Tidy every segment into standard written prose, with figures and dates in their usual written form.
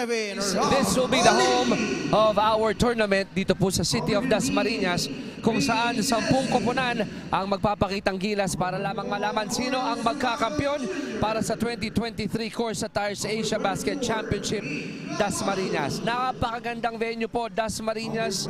7 This will be the home of our tournament dito po sa City of Dasmariñas, kung saan 10 koponan ang magpapakitang gilas para lamang malaman sino ang magkakampiyon para sa 2023 CORSA Tires Asiabasket Championship Dasmariñas. Napakagandang venue po, Dasmariñas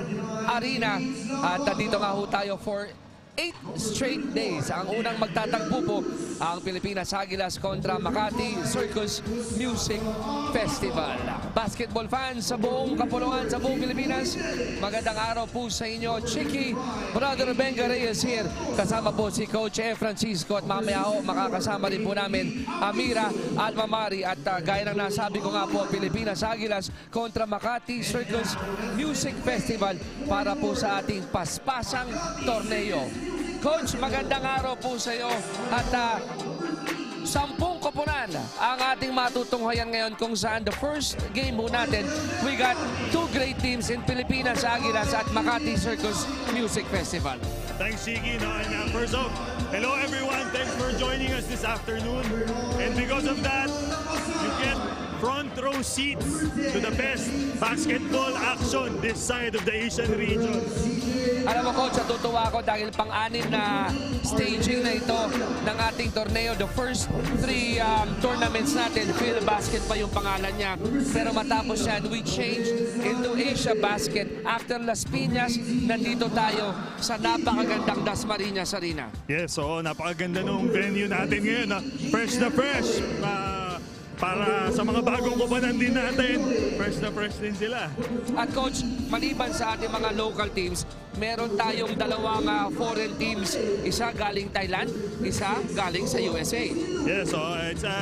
Arena, at dito nga ho tayo for 8 straight days. Ang unang magtatagpo po ang Pilipinas Aguilas kontra Makati Circus Music Festival. Basketball fans sa buong kapulungan, sa buong Pilipinas, magandang araw po sa inyo. Chiki, Brother Benga Reyes here. Kasama po si Coach Francisco, at mamaya ho makakasama rin po namin Amira Almamari. At gaya ng nasabi ko nga po, Pilipinas Aguilas kontra Makati Circus Music Festival para po sa ating paspasang torneo. Coach, magandang araw po sa iyo, at 10 koponan ang ating matutunghayan ngayon, kung saan the first game po natin, we got 2 great teams in Pilipinas Aguilas at Makati Circus Music Festival. Thanks, Chiki. And first off, hello everyone. Thanks for joining us this afternoon. And because of that, you get front row seats to the best basketball action this side of the Asian region. Alam mo, Coach, natutuwa ako dahil pang-anim na staging na ito ng ating torneo. The first 3 tournaments natin, Phil Basket pa yung pangalan niya. Pero matapos yan, we changed into Asiabasket. After Las Piñas, nandito tayo sa napakagandang Dasmariñas Arena. Yes, so napakaganda nung venue natin ngayon. Fresh na fresh. Para sa mga bagong koponan din natin, fresh na fresh din sila. At Coach, maliban sa ating mga local teams, meron tayong 2 foreign teams. Isa galing Thailand, isa galing sa USA. Yes, so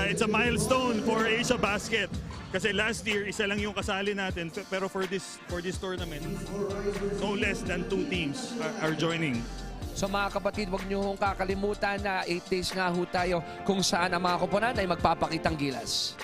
it's a milestone for Asiabasket. Kasi last year, isa lang yung kasali natin. Pero for this tournament, no less than 2 teams are joining. So mga kapatid, huwag niyo hong kakalimutan na 8 days nga ho tayo kung saan ang mga koponan ay magpapakitang gilas.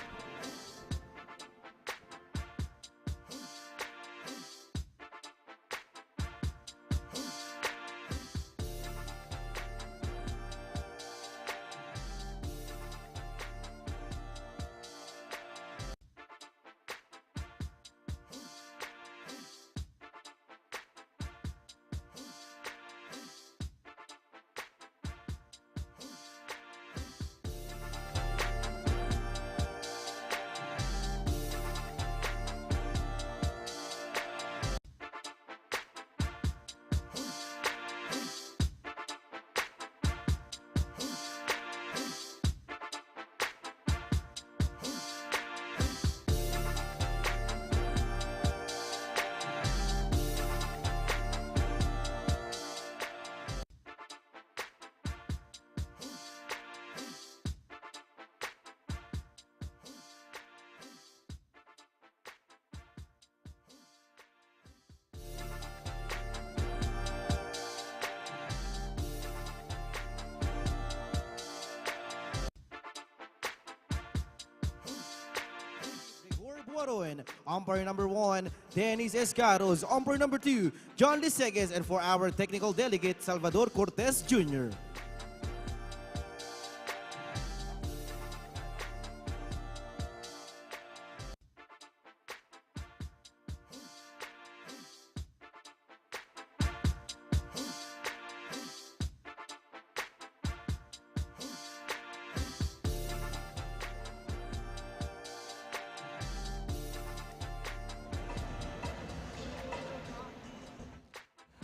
Umpire number 1, Dennis Escaros. Umpire number 2, John Lisegues. And for our technical delegate, Salvador Cortez Jr.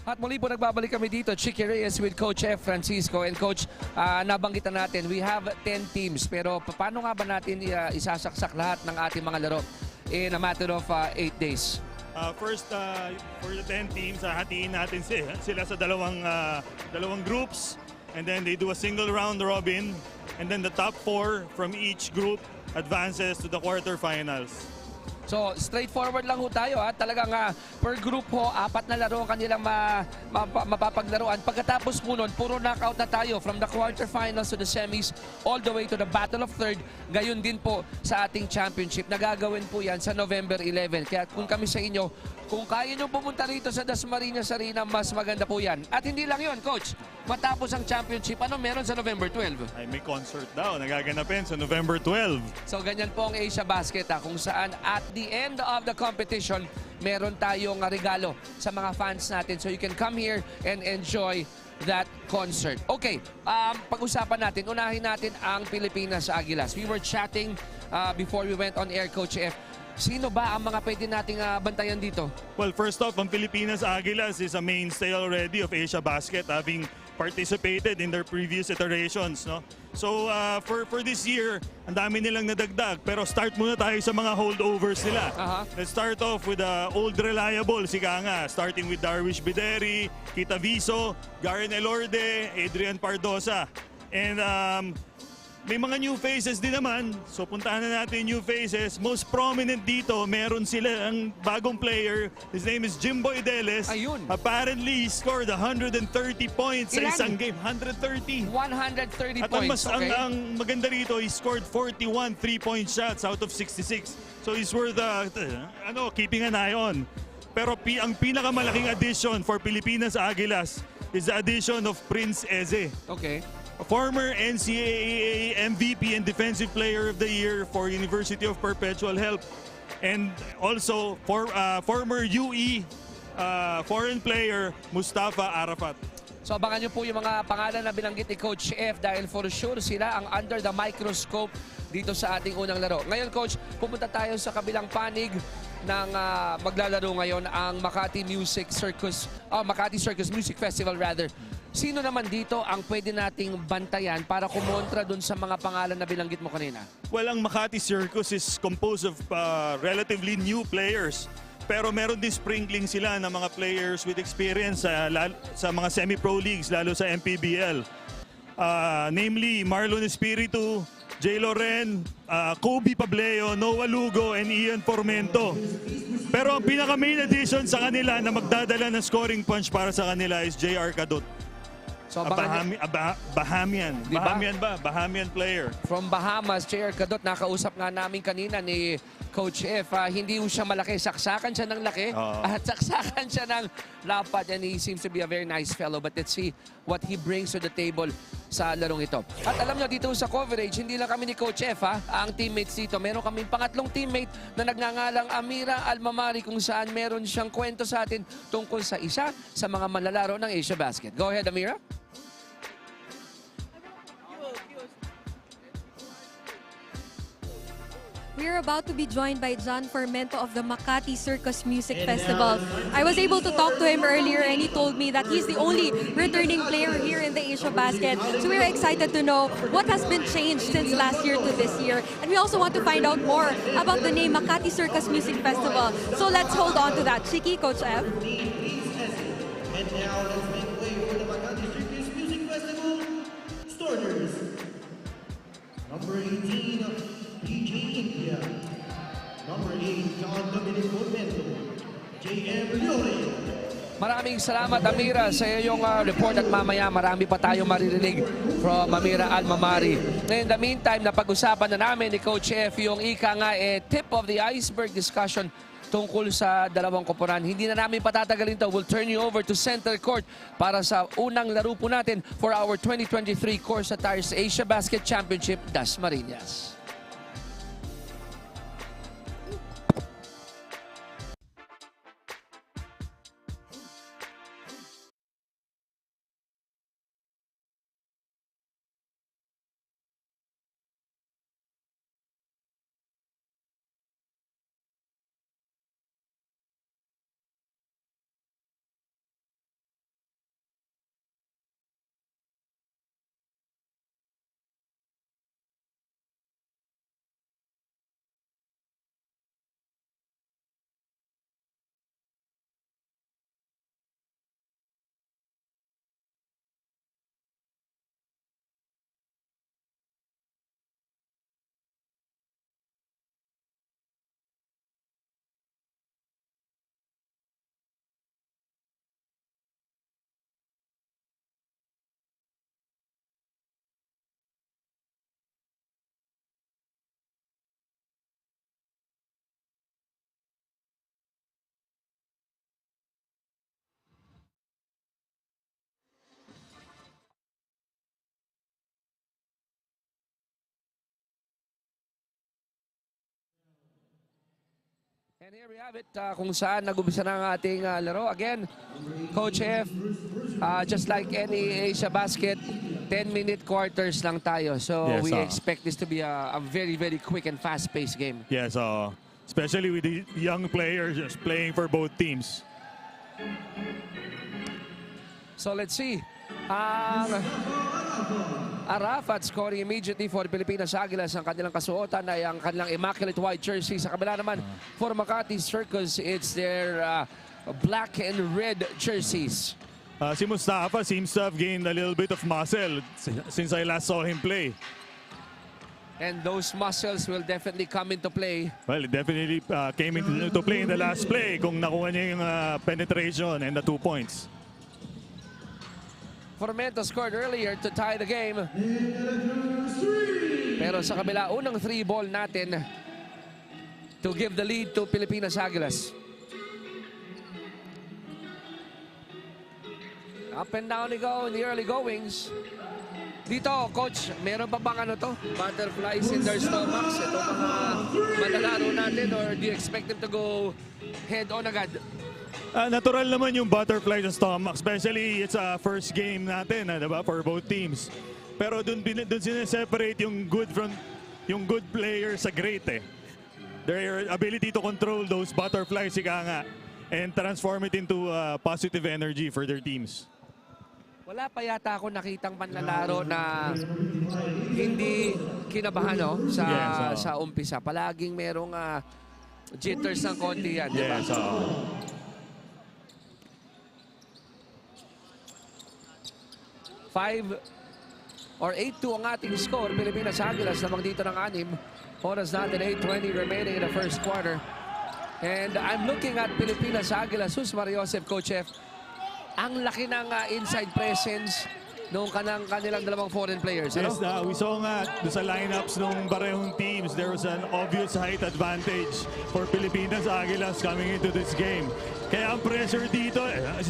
At muli po nagbabalik kami dito, Chiki Reyes with Coach Francisco. And Coach, nabanggitan natin, we have 10 teams. Pero paano nga ba natin isasaksak lahat ng ating mga laro in a matter of 8 days? First, for the 10 teams, hatiin natin sila sa dalawang groups. And then they do a single round robin. And then the top 4 from each group advances to the quarterfinals. So, straightforward lang ho tayo. Talagang per group ho, 4 na laro ang kanilang mapapaglaruan. Pagkatapos po nun, puro knockout na tayo from the quarterfinals to the semis all the way to the battle of third. Gayon din po sa ating championship. Nagagawin po yan sa November 11. Kaya kung kami sa inyo, kung kaya nyo pumunta rito sa Dasmariñas Arena, mas maganda po yan. At hindi lang yon, Coach. matapos ang championship, ano meron sa November 12? Ay, may concert daw, nagaganapin sa November 12. So ganyan po ang Asia Basket kung saan at the end of the competition, meron tayong regalo sa mga fans natin. So you can come here and enjoy that concert. Okay, pag-usapan natin, unahin natin ang Pilipinas Aguilas. We were chatting before we went on air, Coach F. Sino ba ang mga pwede nating bantayan dito? Well, first off, ang Pilipinas Aguilas is a mainstay already of Asia Basket, having participated in their previous iterations, no? So for this year, ang dami nilang nadagdag, pero start muna tayo sa mga holdovers nila. Let's start off with the old reliable, sika nga, starting with Darwish Bideri, Kita Viso, Garen Elorde, Adrian Pardosa. And may mga new faces din naman, so puntahan na natin new faces. Most prominent dito, meron sila ang bagong player. His name is Jimboy Deles. Ayun. Apparently, he scored 130 points sa isang game. 130. 130 At points, okay. ang maganda rito, he scored 41 3-point shots out of 66. So he's worth keeping an eye on. Pero ang pinakamalaking addition for Pilipinas Aguilas is the addition of Prince Eze. Okay. A former NCAA MVP and Defensive Player of the Year for University of Perpetual Help. And also former UE foreign player Mustafa Arafat. So abangan nyo po yung mga pangalan na binanggit ni Coach F dahil for sure sila ang under the microscope dito sa ating unang laro. Ngayon, Coach, pupunta tayo sa kabilang panig ng maglalaro ngayon ang Makati Circus Music Festival rather. Sino naman dito ang pwede nating bantayan para kumontra dun sa mga pangalan na binanggit mo kanina? Well, ang Makati Circus is composed of relatively new players. Pero meron din sprinkling sila ng mga players with experience sa mga semi-pro leagues, lalo sa MPBL. Namely, Marlon Espiritu, Jay Loren, Kobe Pableo, Noah Lugo, and Ian Formento. Pero ang pinaka-main addition sa kanila na magdadala ng scoring punch para sa kanila is JR Cadot. So, Bahamian. Diba? Bahamian player. From Bahamas, JR Cadot, nakausap nga namin kanina ni Coach F. Hindi siya malaki, saksakan siya ng laki at saksakan siya ng lapad, and he seems to be a very nice fellow. But let's see what he brings to the table sa larong ito. At alam nyo, dito sa coverage, hindi lang kami ni Coach F, ang teammates dito. Meron kaming pangatlong teammate na nagngangalang Amira Almamari, kung saan meron siyang kwento sa atin tungkol sa isa sa mga manlalaro ng Asia Basket. Go ahead, Amira. We're about to be joined by John Formento of the Makati Circus Music Festival. I was able to talk to him earlier and he told me that he's the only returning player here in the Asia Basket. So we're excited to know what has been changed since last year to this year. And we also want to find out more about the name Makati Circus Music Festival. So let's hold on to that. Chiki, Coach F. And now let's make way for the Makati Circus Music Festival starters. Number 18, PJ India. Number 8, John Dominic Formento. JM Leone. Maraming salamat, Amira, sa iyong report at mamaya marami pa tayong maririnig from Amira Almamari. In the meantime, napag-usapan na namin ni Coach F yung ika nga tip of the iceberg discussion tungkol sa dalawang koponan. Hindi na namin patatagalin to. We'll turn you over to center court para sa unang laro po natin for our 2023 CORSA Tires Asia Basket Championship Dasmariñas. And here we have it, kung saan nag-umpisa na ang ating laro. Again, Coach F, just like any Asiabasket, 10-minute quarters lang tayo. So Yes, we expect this to be a very, very quick and fast-paced game. Yes, especially with the young players just playing for both teams. So let's see. Arafat scoring immediately for Pilipinas Aguilas. Ang kanilang kasuotan ay ang kanilang immaculate white jersey. Sa kabila naman, for Makati Circus, it's their black and red jerseys. Si Mustafa seems to have gained a little bit of muscle since I last saw him play. And those muscles will definitely come into play. Well, it definitely came into play in the last play kung nakuha niya yung penetration and the 2 points. Formento scored earlier to tie the game. Pero sa kabila, unang 3 ball natin to give the lead to Pilipinas Aguilas. Up and down they go in the early goings. Dito, Coach, meron pa bang butterflies in their stomachs? Ito mga malalaro natin, or do you expect them to go head on agad? Natural naman yung butterfly sa stomach, especially it's a first game natin, diba, for both teams. Pero dun sineseparate yung good player sa great eh. Their ability to control those butterflies, ika nga, and transform it into positive energy for their teams. Wala pa yata ako nakitang panlalaro na hindi kinabahan sa umpisa. Palaging merong jitters ng konti yan, diba? Yes, 5 or 8-2 ang ating score. Pilipinas Aguilas lamang dito ng 6. Oras natin 8:20 remaining in the first quarter. And I'm looking at Pilipinas Aguilas. Sus Mariosep, Coach F. Ang laki ng inside presence nung kanilang dalawang foreign players. Yes, we saw nga sa lineups ng barehong teams, there was an obvious height advantage for Pilipinas Aguilas coming into this game. Kaya ang pressure dito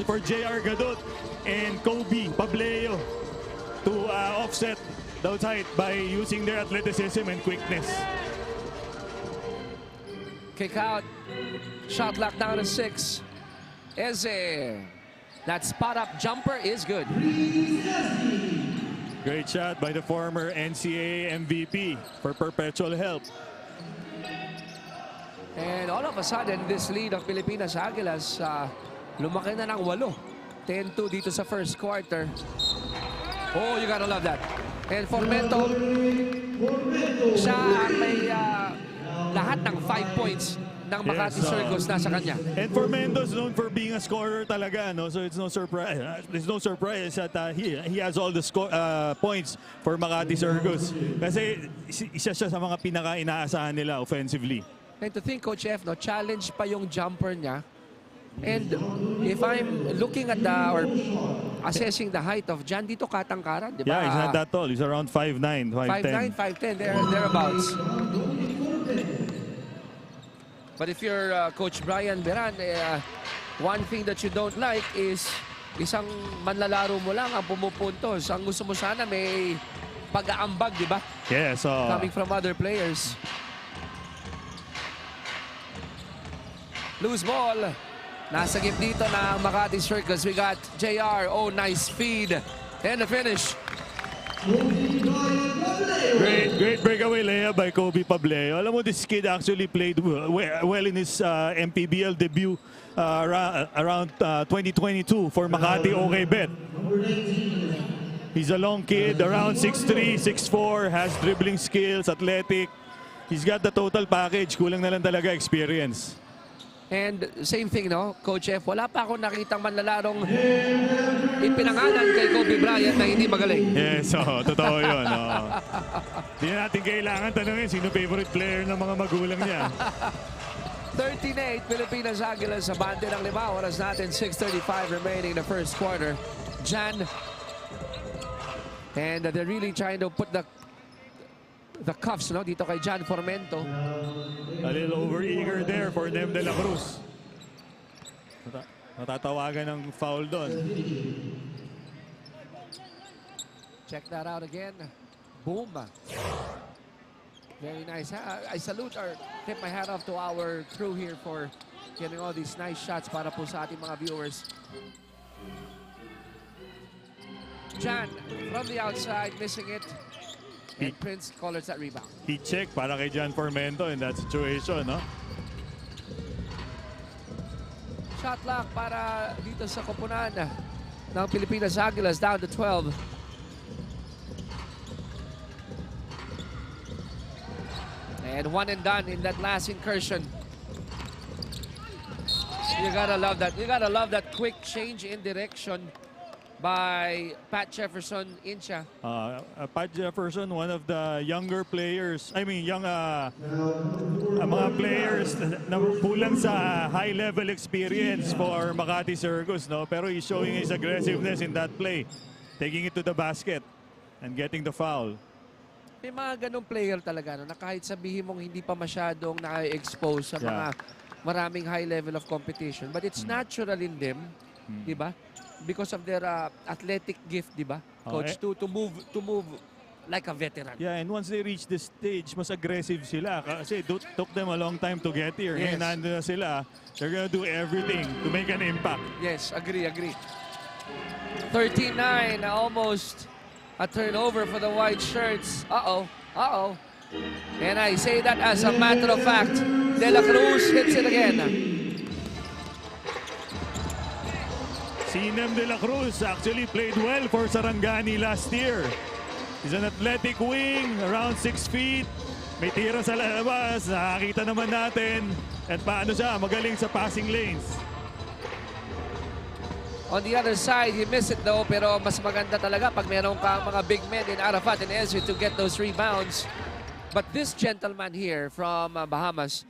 for J.R. Gadot and Kobe Pableo to offset those height by using their athleticism and quickness. Kick out. Shot clock down to 6. Eze. That spot-up jumper is good. Great shot by the former NCAA MVP for perpetual help. And all of a sudden, this lead of Pilipinas Aguilas, lumaki na ng 8. 10-2 dito sa first quarter. Oh, you gotta love that. And Formento, siya ang may lahat ng 5 points ng Makati Circus nasa kanya. And Formento's known for being a scorer talaga, no? So it's no surprise. There's no surprise that he has all the points for Makati Circus. Kasi isa siya sa mga pinaka-inaasahan nila offensively. And to think, Coach F, challenge pa yung jumper niya. And if I'm looking at or assessing the height of Jan, dito katangkaran, di ba? Yeah, he's not that tall. He's around 5'9", 5'9", 5'10". 5'10", thereabouts. But if you're Coach Brian Beran, one thing that you don't like is isang manlalaro mo lang ang pumupuntos. Ang gusto mo sana may pag-aambag, di ba? Yeah, so Coming from other players. Loose ball. Nasa gip dito na Makati Circus. We got JR. Oh, nice feed. And the finish. Great breakaway layup by Kobe Pableo. Alam mo, this kid actually played well in his MPBL debut around 2022 for Makati OK Bet. He's a long kid, around 6'3", 6'4", has dribbling skills, athletic. He's got the total package. Kulang na lang talaga experience. And same thing, no? Coach F, wala pa akong nakitang manlalarong ipinangalan kay Kobe Bryant na hindi magaling. Yes, totoo yun. Hindi natin kailangan tanungin sino favorite player ng mga magulang niya. 13-8, Pilipinas Aguilas sa bande ng 5. Oras natin, 6:35 remaining in the first quarter. Jan. And they're really trying to put the cuffs, no, dito kay Jan Formento. A little over-eager there for them de la Cruz. Natatawagan ng foul doon. Check that out again. Boom. Very nice. I salute or tip my hat off to our crew here for getting all these nice shots para po sa ating mga viewers. Jan from the outside, missing it. And Prince collars that rebound. Heat check para kay Jan Formento in that situation, no? Shot clock para dito sa koponan ng Pilipinas Aguilas, down to 12. And one and done in that last incursion. You gotta love that. You gotta love that quick change in direction by Pat Jefferson Incha. Pat Jefferson, one of the younger players, mga players na kulang sa high-level experience for Makati Circus, no? Pero he's showing his aggressiveness in that play, taking it to the basket and getting the foul. May mga ganong player talaga, no? Na kahit sabihin mong hindi pa masyadong na-expose sa mga maraming high level of competition, but it's natural in them, di ba? Because of their athletic gift, di ba? Coach, to move like a veteran. Yeah, and once they reach this stage, mas aggressive sila. Kasi it took them a long time to get here. Yes. Ngayon nandun na sila, they're gonna do everything to make an impact. Yes, agree. 13-9, almost a turnover for the white shirts. Uh-oh. And I say that as a matter of fact. De La Cruz hits it again. Sinem De La Cruz actually played well for Sarangani last year. He's an athletic wing, around 6 feet. May tira sa labas, nakakita naman natin. At paano siya, magaling sa passing lanes. On the other side, he missed it though, pero mas maganda talaga pag meron kang mga big men in Arafat and Ezri to get those rebounds. But this gentleman here from Bahamas,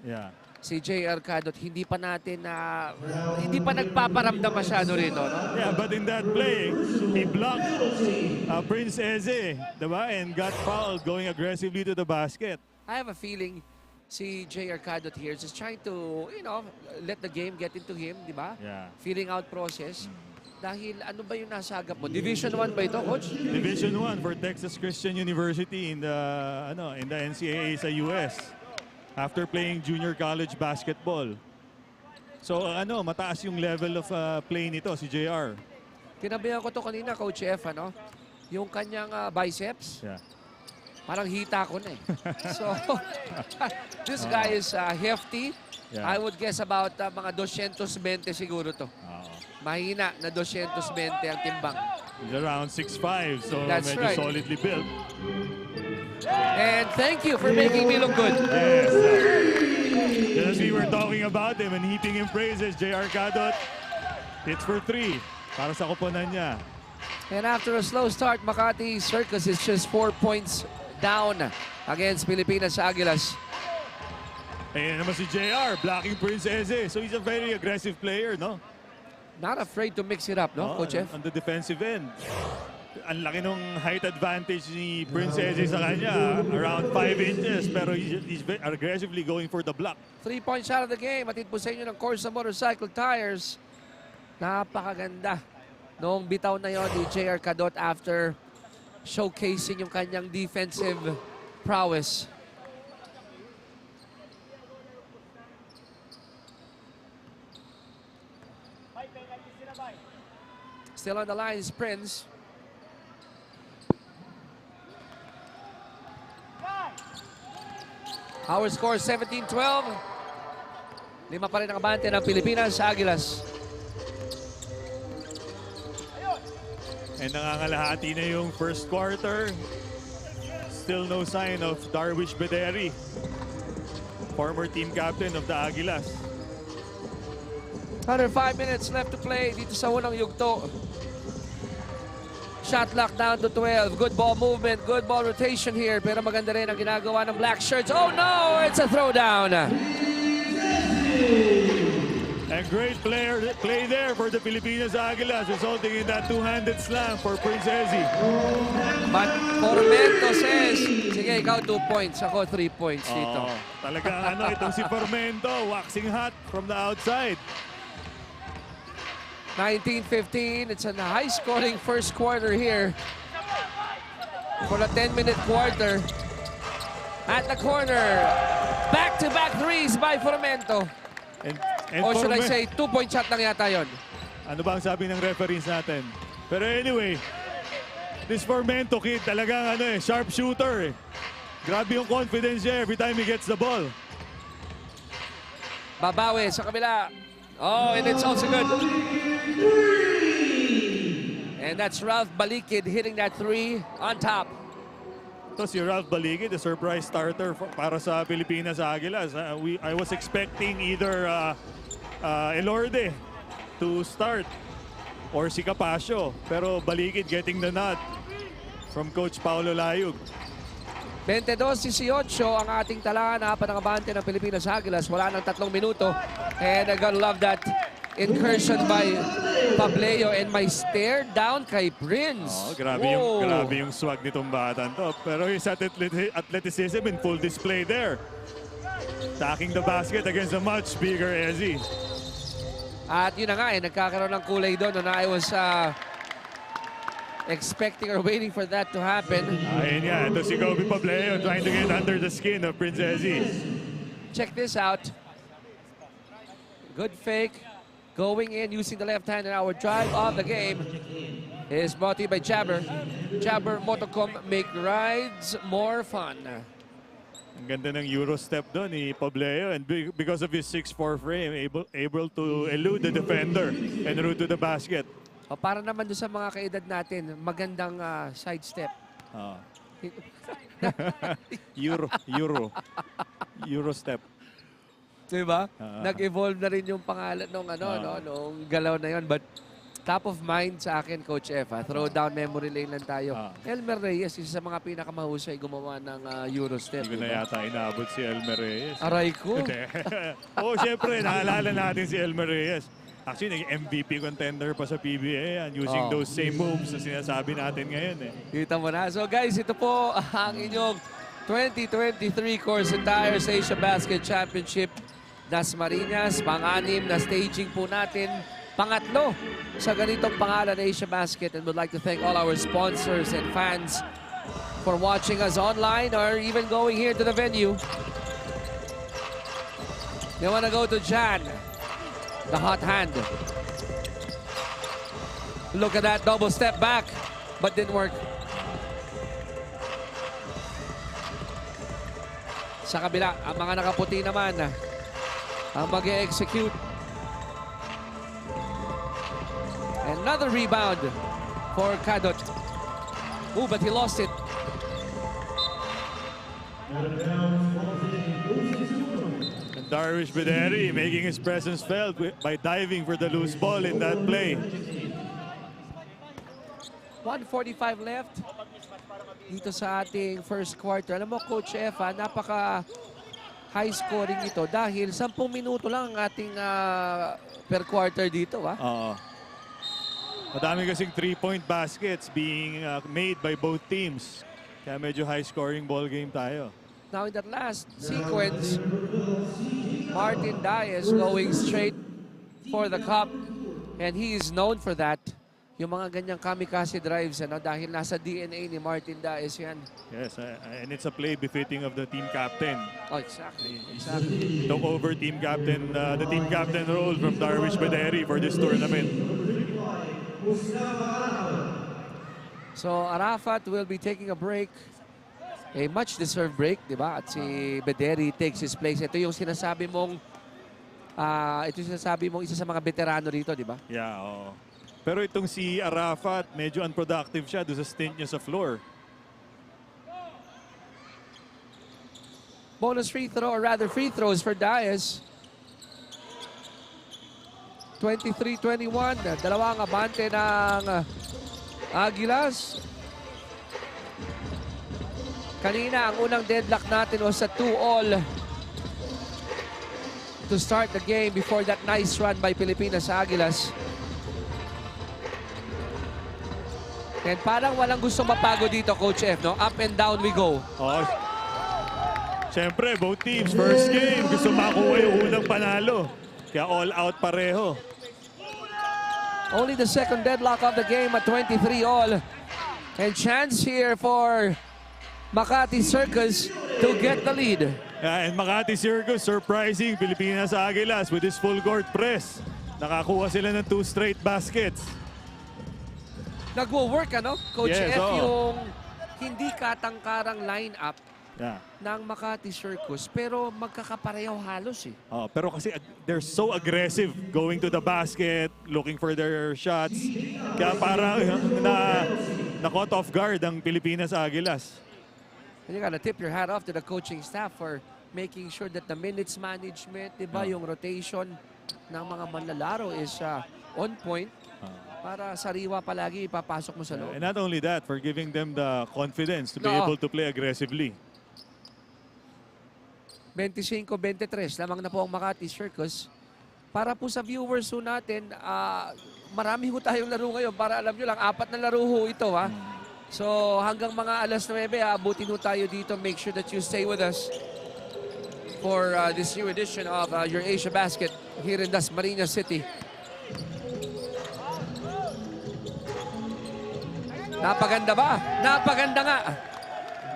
si J.R. Cadot, hindi pa nagpaparamdam masyado rito, no? Yeah, but in that play, he blocked Prince Eze, diba? And got fouled going aggressively to the basket. I have a feeling si J.R. Cadot here is just trying to, let the game get into him, di ba? Yeah. Feeling out process. Dahil ano ba yung nasagap mo? Division 1 ba ito, Coach? Division 1 for Texas Christian University in the NCAA sa US after playing junior college basketball. So mataas yung level of play nito si JR. Tinabihan ko to kanina, Coach F, yung kanyang biceps. Yeah. Parang hita ko na eh. So, this guy is hefty. Yeah. I would guess about mga 220 siguro to. Mahina na 220 ang timbang. He's around 6'5", so That's medyo right. solidly built. And thank you for making me look good. Yes. Just as we were talking about him and heaping him praises, J.R. Cadot hits for 3 para sa koponan niya. And after a slow start, Makati Circus is just 4 points down against Pilipinas Aguilas. Ayan naman si JR, blocking Prince Eze. So he's a very aggressive player, no? Not afraid to mix it up, no, Coach F? On the defensive end. Ang laki nung height advantage ni Prince Eze sa kanya. Around 5 inches, pero he's aggressively going for the block. 3 point shot of the game. Atid po sa inyo ng CORSA Motorcycle Tires. Napakaganda noong bitaw na yon ni J.R. Cadot after showcasing yung kanyang defensive prowess. Still on the line is Prince. Our score 17-12. 5 pa rin ang abante ng Pilipinas Aguilas. And nangangalahati na yung first quarter. Still no sign of Darwish Bederi, former team captain of the Aguilas. Under 5 minutes left to play dito sa unang yugto. Shot clock down to 12. Good ball movement, good ball rotation here. Pero maganda rin ang ginagawa ng black shirts. Oh no! It's a throwdown. A great play there for the Pilipinas Aguilas, resulting in that two-handed slam for Prince Eze. But Formento says, sige, ikaw 2 points. Ako 3 points dito. Talagang itong si Formento, waxing hot from the outside. 19-15. It's a high-scoring first quarter here. For the 10-minute quarter. at the corner. Back-to-back threes by Formento. And Or should I Formen- say, 2-point shot lang yata yon. Ano ba ang sabi ng referees natin? Pero anyway, this Formento kid talagang sharp shooter. Grabe yung confidence niya every time he gets the ball. Babawi sa kabila. Oh, and it's also good. And that's Ralph Balikid hitting that three on top. Ito si Ralph Baligid, the surprise starter para sa Pilipinas Aguilas. I was expecting either Elorde to start or si Capasio. Pero Baligid getting the nod from Coach Paulo Layug. 22-18 ang ating tala na panangabante ng Pilipinas Aguilas. Wala ng 3 minuto. And I gotta love that incursion by Pableo and my stare down kay Prince. Oh, grabe yung swag nitong batang to. Pero his athleticism in full display there. Attacking the basket against a much bigger Ezzy. At yun na nga nagkakaroon ng kulay doon. I was expecting or waiting for that to happen. Ayun nga, ito si Kobe Pableo trying to get under the skin of Prince Ezzy. Check this out. Good fake. Going in using the left hand, and our drive of the game is brought to you by Jabber. Jabber Motocom, make rides more fun. Ang ganda ng Euro step doon ni Pableo, and because of his 6'4" frame, able to elude the defender and route to the basket. O, para naman doon sa mga kaedad natin, magandang side step. Euro step. Diba? Nag-evolve na rin yung pangalan nung nung galaw na yon. But top of mind sa akin, Coach F. Throw down memory lane lang tayo. Elmer Reyes, isa sa mga pinakamahusay gumawa ng Euro step. Hindi ko na yata inaabot si Elmer Reyes. Aray ko. Siyempre, naalala natin si Elmer Reyes. Actually, nag-MVP contender pa sa PBA yan, using those same moves na sinasabi natin ngayon. Kita mo na. So guys, ito po ang inyong 2023 CORSA Tires Asiabasket Championship Dasmariñas. Pang-anim na staging po natin. Pangatlo sa ganitong pangalan na Asiabasket. And would like to thank all our sponsors and fans for watching us online or even going here to the venue. They want to go to Jan. The hot hand. Look at that double step back, but didn't work. Sa kabila, ang mga nakaputi naman ang mag-e-execute. Another rebound for Cadot. Ooh, but he lost it. And Darvish Bederi making his presence felt by diving for the loose ball in that play. 1:45 left dito sa ating first quarter. Alam mo, Coach F, napaka high scoring ito dahil 10 minuto lang ang ating per quarter dito. Madami kasing 3-point baskets being made by both teams. Kaya medyo high scoring ball game tayo. Now in that last sequence, Martin Diaz going straight for the cup. And he is known for that. Yung mga ganyang kamikaze drives, dahil nasa DNA ni Martin Diaz yan. Yes, and it's a play befitting of the team captain. Oh, exactly. Took over the team captain role from Darvish Bederi for this tournament. So Arafat will be taking a break. A much-deserved break, di ba? At si Bederi takes his place. Ito yung sinasabi mong isa sa mga veterano rito, di ba? Yeah, oo. Pero itong si Arafat, medyo unproductive siya doon sa stint niya sa floor. Bonus free throw, or rather free throws for Diaz. 23-21. Dalawang abante ng Aguilas. Kanina, ang unang deadlock natin was a 2-all to start the game before that nice run by Pilipinas Aguilas. And parang walang gusto mapago dito, Coach F, no? Up and down we go. Siyempre, both teams, first game, gusto makuha yung unang panalo. Kaya all out pareho. Only the second deadlock of the game at 23 all. And chance here for Makati Circus to get the lead. And Makati Circus surprising Pilipinas Aguilas with his full court press. Nakakuha sila ng 2 straight baskets. Nagwo-work, ano? Coach Yes, F, oo. yung hindi katangkarang lineup Yeah. ng Makati Circus, pero magkakapareho halos eh. Pero kasi they're so aggressive going to the basket, looking for their shots. Kaya parang na-caught off guard ang Pilipinas Aguilas. And you gotta tip your hat off to the coaching staff for making sure that the minutes management, diba, yung rotation ng mga manlalaro is on point para sariwa palagi ipapasok mo sa loob. And not only that, for giving them the confidence to be Oo. able to play aggressively. 25-23 lamang na po ang Makati Circus. Para po sa viewers ho natin, marami ho tayong laro ngayon. Para alam nyo lang, 4 na laro ho ito, ha? So hanggang mga alas 9, abutin ho tayo dito. Make sure that you stay with us for this new edition of your Asia Basket here in Dasmariñas City. Napaganda ba? Napaganda nga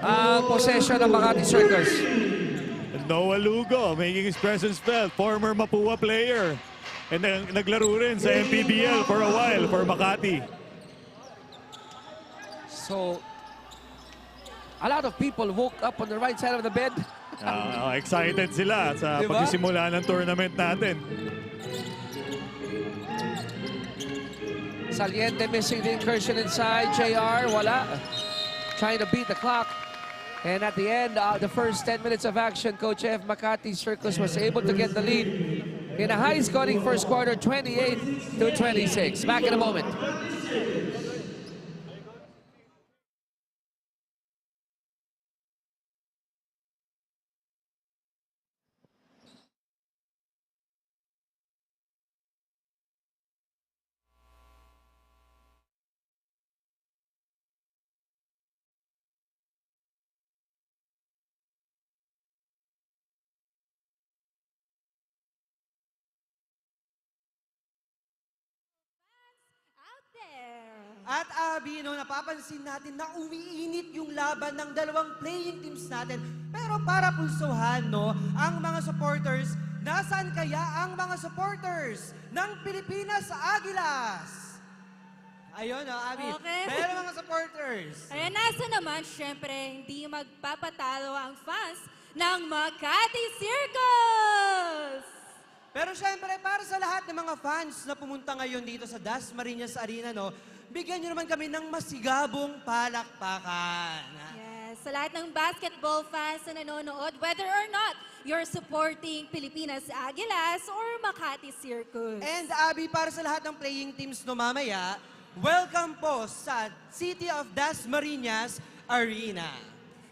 ang possession ng Makati Circus. Noah Lugo making his presence felt, former Mapua player. And naglaro rin sa MPBL for a while for Makati. So, a lot of people woke up on the right side of the bed. Excited sila sa Diba? pagsisimula ng tournament natin. Saliente missing the incursion inside. JR, wala. Trying to beat the clock. And at the end of the first 10 minutes of action, Coach F, Makati Circus was able to get the lead in a high-scoring first quarter, 28-26. Back in a moment. At Abby, napapansin natin na umiinit yung laban ng dalawang playing teams natin. Pero para pulsuhan, ang mga supporters, nasaan kaya ang mga supporters ng Pilipinas Aguilas? Ayun, Abby. Okay. Meron mga supporters. Ayan, nasa naman, syempre, hindi magpapatalo ang fans ng Makati Circus! Pero syempre, para sa lahat ng mga fans na pumunta ngayon dito sa Dasmariñas Arena, bigyan nyo naman kami ng masigabong palakpakan. Yes, sa lahat ng basketball fans na nanonood, whether or not you're supporting Pilipinas Aguilas or Makati Circus. And Abby, para sa lahat ng playing teams mamaya, welcome po sa City of Dasmariñas Arena.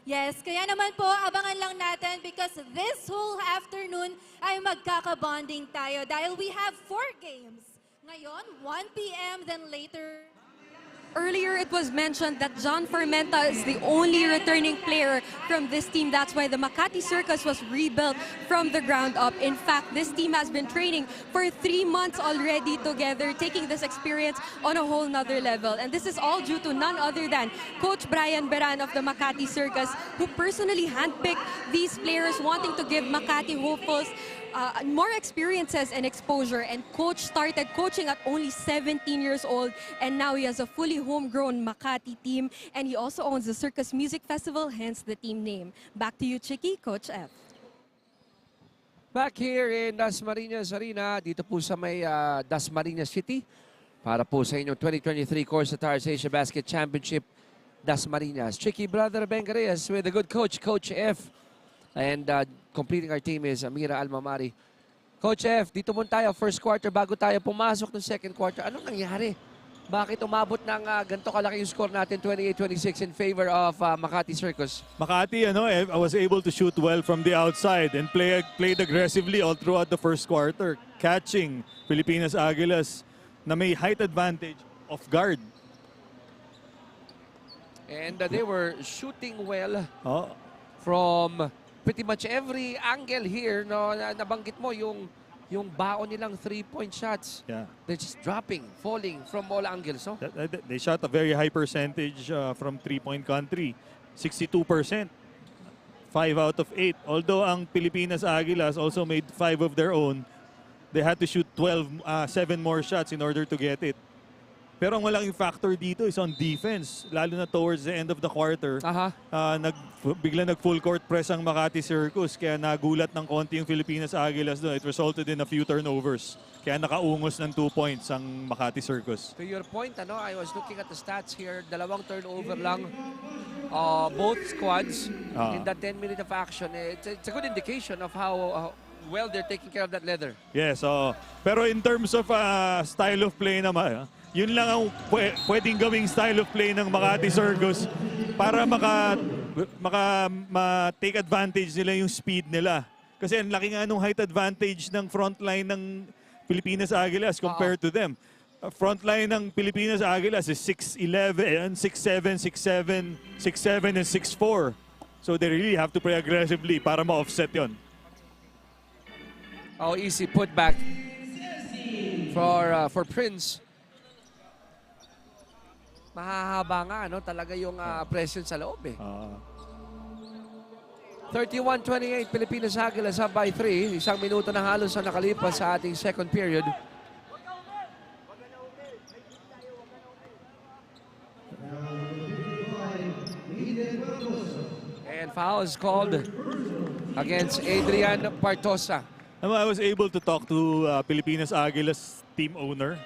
Yes, kaya naman po, abangan lang natin because this whole afternoon ay magkaka-bonding tayo dahil we have 4 games. Ngayon, 1 p.m., then later... Earlier, it was mentioned that John Formenta is the only returning player from this team. That's why the Makati Circus was rebuilt from the ground up. In fact, this team has been training for 3 months already together, taking this experience on a whole nother level. And this is all due to none other than Coach Brian Beran of the Makati Circus, who personally handpicked these players, wanting to give Makati hopefuls more experiences and exposure. And Coach started coaching at only 17 years old, and now he has a fully homegrown Makati team, and he also owns the Circus Music Festival, hence the team name. Back to you, Chicky, Coach F. Back here in Dasmariñas Arena, dito po sa may Dasmariñas City, para po sa inyong 2023 CORSA Asia Basket Championship Dasmariñas. Tricky brother Ben Reyes with a good coach, Coach F. And completing our team is Amira Almamari. Coach F, dito muna tayo, first quarter, bago tayo pumasok ng second quarter. Anong nangyari? Bakit umabot ng ganito kalaki yung score natin, 28-26 in favor of Makati Circus? Makati, I was able to shoot well from the outside and played aggressively all throughout the first quarter, catching Pilipinas Aguilas na may height advantage off guard. And they were shooting well Oh. from pretty much every angle here. No, nabanggit mo yung baon nilang 3-point shots. Yeah. They're just dropping, falling from all angles. No? They shot a very high percentage from three-point country. 62%. 5 out of 8. Although ang Pilipinas Aguilas also made 5 of their own, they had to shoot 7 more shots in order to get it. Pero ang malaking factor dito is on defense, lalo na towards the end of the quarter. Bigla nag-full court press ang Makati Circus, kaya nagulat ng konti yung Pilipinas Aguilas doon. It resulted in a few turnovers. Kaya nakaungos ng 2 points ang Makati Circus. To your point, I was looking at the stats here. 2 turnover lang. Both squads in that 10 minutes of action. It's a good indication of how well they're taking care of that leather. Yes, pero in terms of style of play naman, yun lang ang pwedeng gawing style of play ng Makati Circus para take advantage nila yung speed nila. Kasi ang laki nga nung height advantage ng front line ng Pilipinas Aguilas compared to them. Front line ng Pilipinas Aguilas is 6'11", 6'7", 6'7", 6'7", and 6'4". So they really have to play aggressively para ma-offset yon. Oh, easy putback for Prince. Mahahaba nga, talaga yung presence sa loob eh. 31-28, Pilipinas Aguilas up by 3. 1 minuto na halos ang nakalipas sa ating second period. And fouls called against Adrian Partosa. I was able to talk to Pilipinas Aguilas team owner.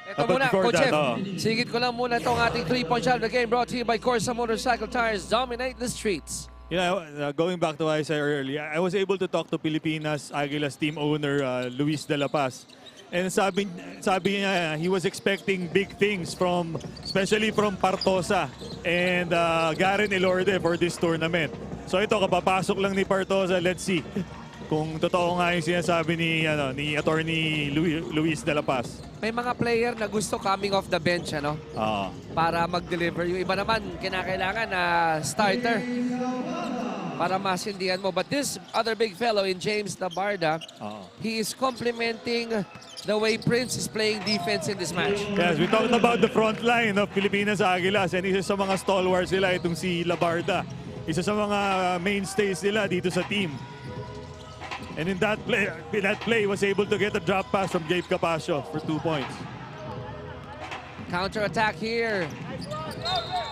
Ito muna, Coach F. Sigit ko lang muna itong ating 3-point shot of the game brought to you by CORSA Motorcycle Tires. Dominate the streets. Going back to what I said earlier, I was able to talk to Pilipinas Aguilas team owner Luis De La Paz. And sabi niya, he was expecting big things especially from Partosa and Garen Elorde for this tournament. So ito, kapapasok lang ni Partosa, let's see kung totoo nga yung sinasabi ni Attorney Luis De La Paz. May mga player na gusto coming off the bench, para mag-deliver. Yung iba naman, kinakailangan na starter para masindihan mo. But this other big fellow in James Nabarda, he is complimenting the way Prince is playing defense in this match. Yes, we talked about the front line of Pilipinas Aguilas and isa sa mga stalwarts nila itong si Labarda. Isa sa mga mainstays nila dito sa team. And in that play, was able to get a drop pass from Gabe Capasio for 2 points. Counter-attack here.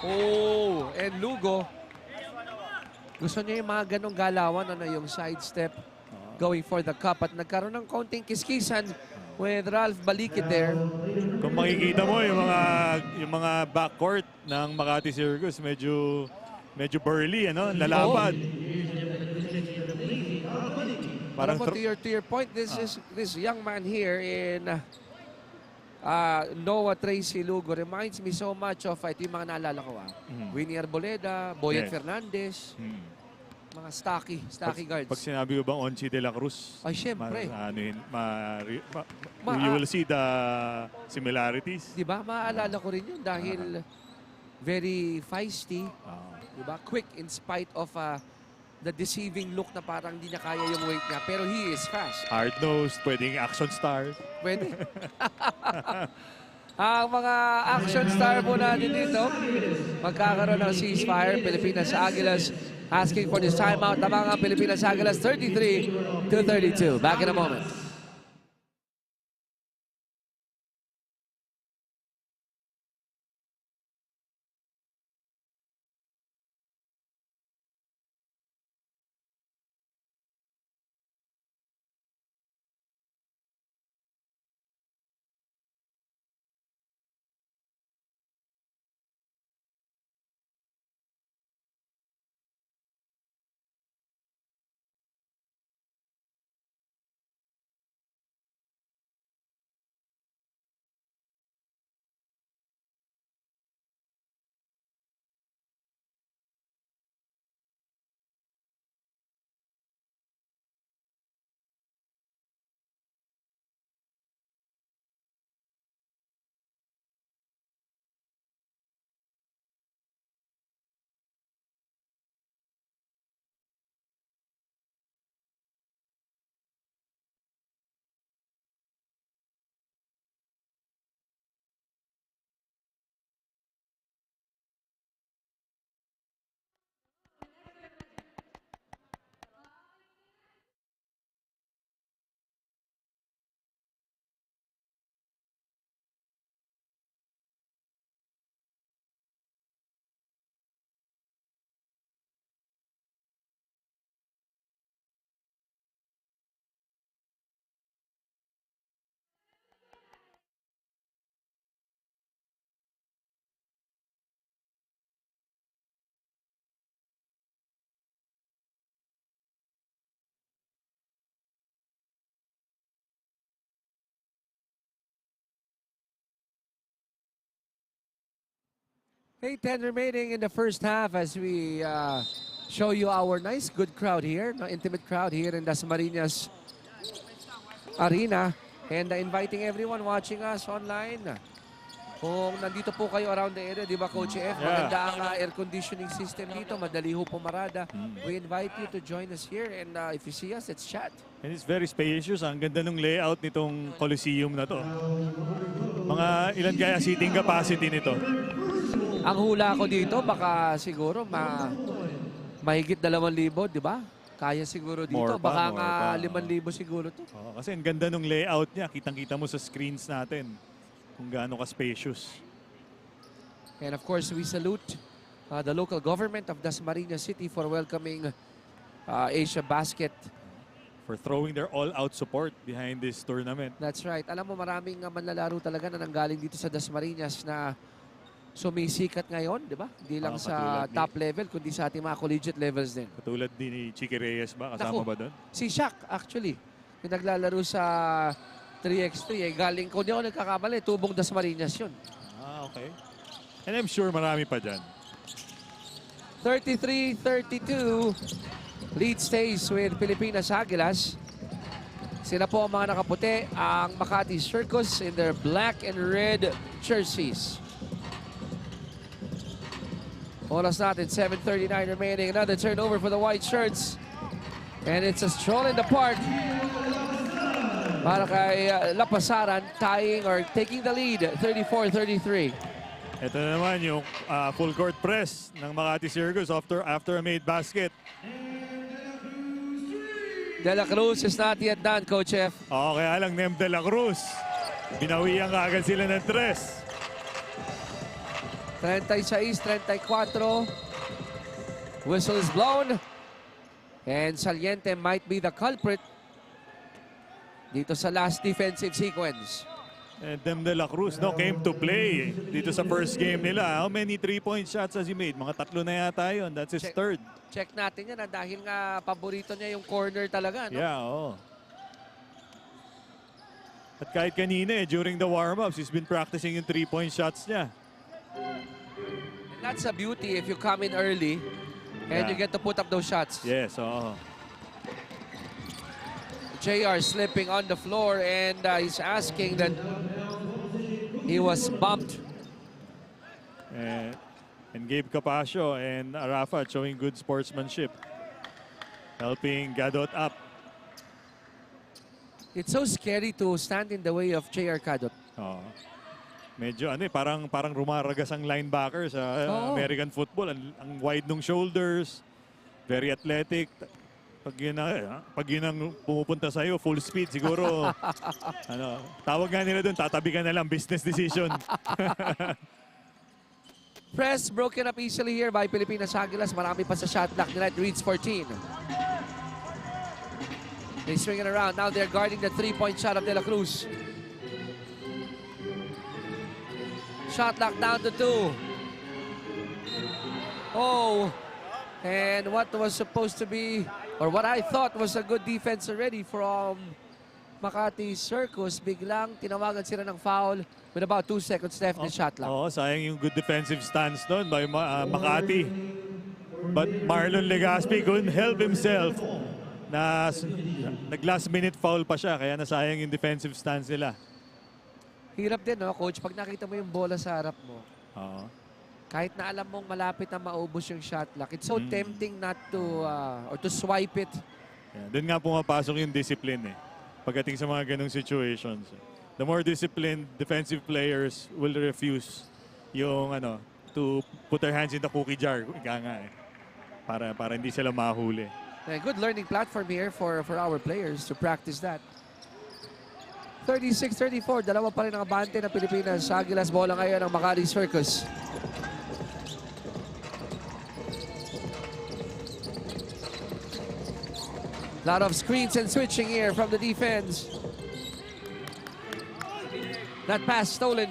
Oh, and Lugo. Gusto niya yung mga ganong galawan, yung sidestep, going for the cup. At nagkaroon ng kaunting kiskisan with Ralph Balikid there. Kung makikita mo yung mga backcourt ng Makati Circus, medyo burly, lalapad. Parang to your point, this young man here in Noah Tracy Lugo reminds me so much of yung mga naalala ko. Winnie Arboleda, Boyan Fernandez, mga stocky guards. Pag sinabi ko bang Onchi de la Cruz, ay syempre. You will see the similarities. Diba? Maaalala ko rin yun dahil very feisty. Diba? Quick in spite of the deceiving look na parang hindi niya kaya yung weight niya. Pero he is fast. Hard-nosed, pwedeng action star. Pwede. Ang mga action star po natin dito, magkakaroon ng ceasefire. Pilipinas Aguilas asking for this timeout. Tama nga Pilipinas Aguilas 33-32. Back in a moment. 8:10 remaining in the first half as we show you our nice, good crowd here, no, intimate crowd here in Dasmariñas Arena. And inviting everyone watching us online. Kung nandito po kayo around the area, di ba Coach F? Maganda ang air conditioning system dito. Madali ho pumarada. We invite you to join us here and if you see us, let's chat. And it's very spacious. Ang ganda ng layout nitong Coliseum na to. Mga ilan kaya seating capacity nito? Ang hula ko dito, baka siguro mahigit 2,000, di ba? Kaya siguro dito. More pa, Baka more nga pa. 5,000 siguro to. Kasi ang ganda ng layout niya. Kitang-kita mo sa screens natin kung gaano ka spacious. And of course, we salute the local government of Dasmariñas City for welcoming Asiabasket. For throwing their all-out support behind this tournament. That's right. Alam mo, maraming manlalaro talaga na nanggaling dito sa Dasmariñas na sumisikat ngayon, di ba? Hindi lang sa top level, kundi sa ating mga collegiate levels din. Katulad din ni Chicky Reyes ba? Kasama ba doon? Si Shaq, actually. Yung naglalaro sa 3x3, galing, kung di ako nagkakamali, tubong Dasmariñas yun. Okay. And I'm sure marami pa dyan. 33-32. Lead stays with Pilipinas Aguilas. Sila po ang mga nakaputi, ang Makati Circus in their black and red jerseys. Oras natin, 7:39 remaining. Another turnover for the white shirts. And it's a stroll in the park. Para kay Lapasaran, tying or taking the lead, 34-33. Ito na naman yung full court press ng Makati Circus after a made basket. De La Cruz is not yet done, Coach F. Kaya lang Nem De La Cruz. Binawian ka agad sila ng tres. 36-34. Whistle is blown. And Saliente might be the culprit dito sa last defensive sequence. And Dem De La Cruz came to play dito sa first game nila. How many 3-point shots has he made? Mga 3 na yata yun. That's his third. Check natin yan dahil nga paborito niya yung corner talaga. No? Yeah, At kahit kanina during the warm-ups, he's been practicing yung 3-point shots niya. And that's a beauty if you come in early and you get to put up those shots. Yes, JR slipping on the floor and he's asking that he was bumped. And Gabe Capasio and Arafat showing good sportsmanship. Helping Gadot up. It's so scary to stand in the way of JR Gadot. Medyo parang rumaragas ang linebacker sa American football. Ang wide ng shoulders, very athletic. Pag yun ang pumupunta sa'yo, full speed siguro. Tawag nga nila doon, tatabi ka na lang, business decision. Press broken up easily here by Pilipinas Aguilas. Marami pa sa shot clock nila. It reads 14. They swing it around. Now they're guarding the 3-point shot of De La Cruz. Shot clock down to 2. And what was supposed to be, or what I thought was a good defense already from Makati Circus, biglang tinawagan sila ng foul with about 2 seconds left in the shot clock. Sayang yung good defensive stance doon by Makati. But Marlon Legaspi couldn't help himself. Nag-last minute foul pa siya, kaya nasayang yung defensive stance nila. Hirap din, no, Coach? Pag nakita mo yung bola sa harap mo, kahit na alam mong malapit na maubos yung shot clock, it's so tempting not to, or to swipe it. Doon nga pumapasok yung discipline pagdating sa mga ganong situations. The more disciplined defensive players will refuse yung to put their hands in the cookie jar. Para hindi sila mahuli. A good learning platform here for our players to practice that. 36-34, dalawa pa rin ang abante ng Pilipinas. Aguilas, bola ngayon ng Makati Circus. Lot of screens and switching here from the defense. That pass stolen.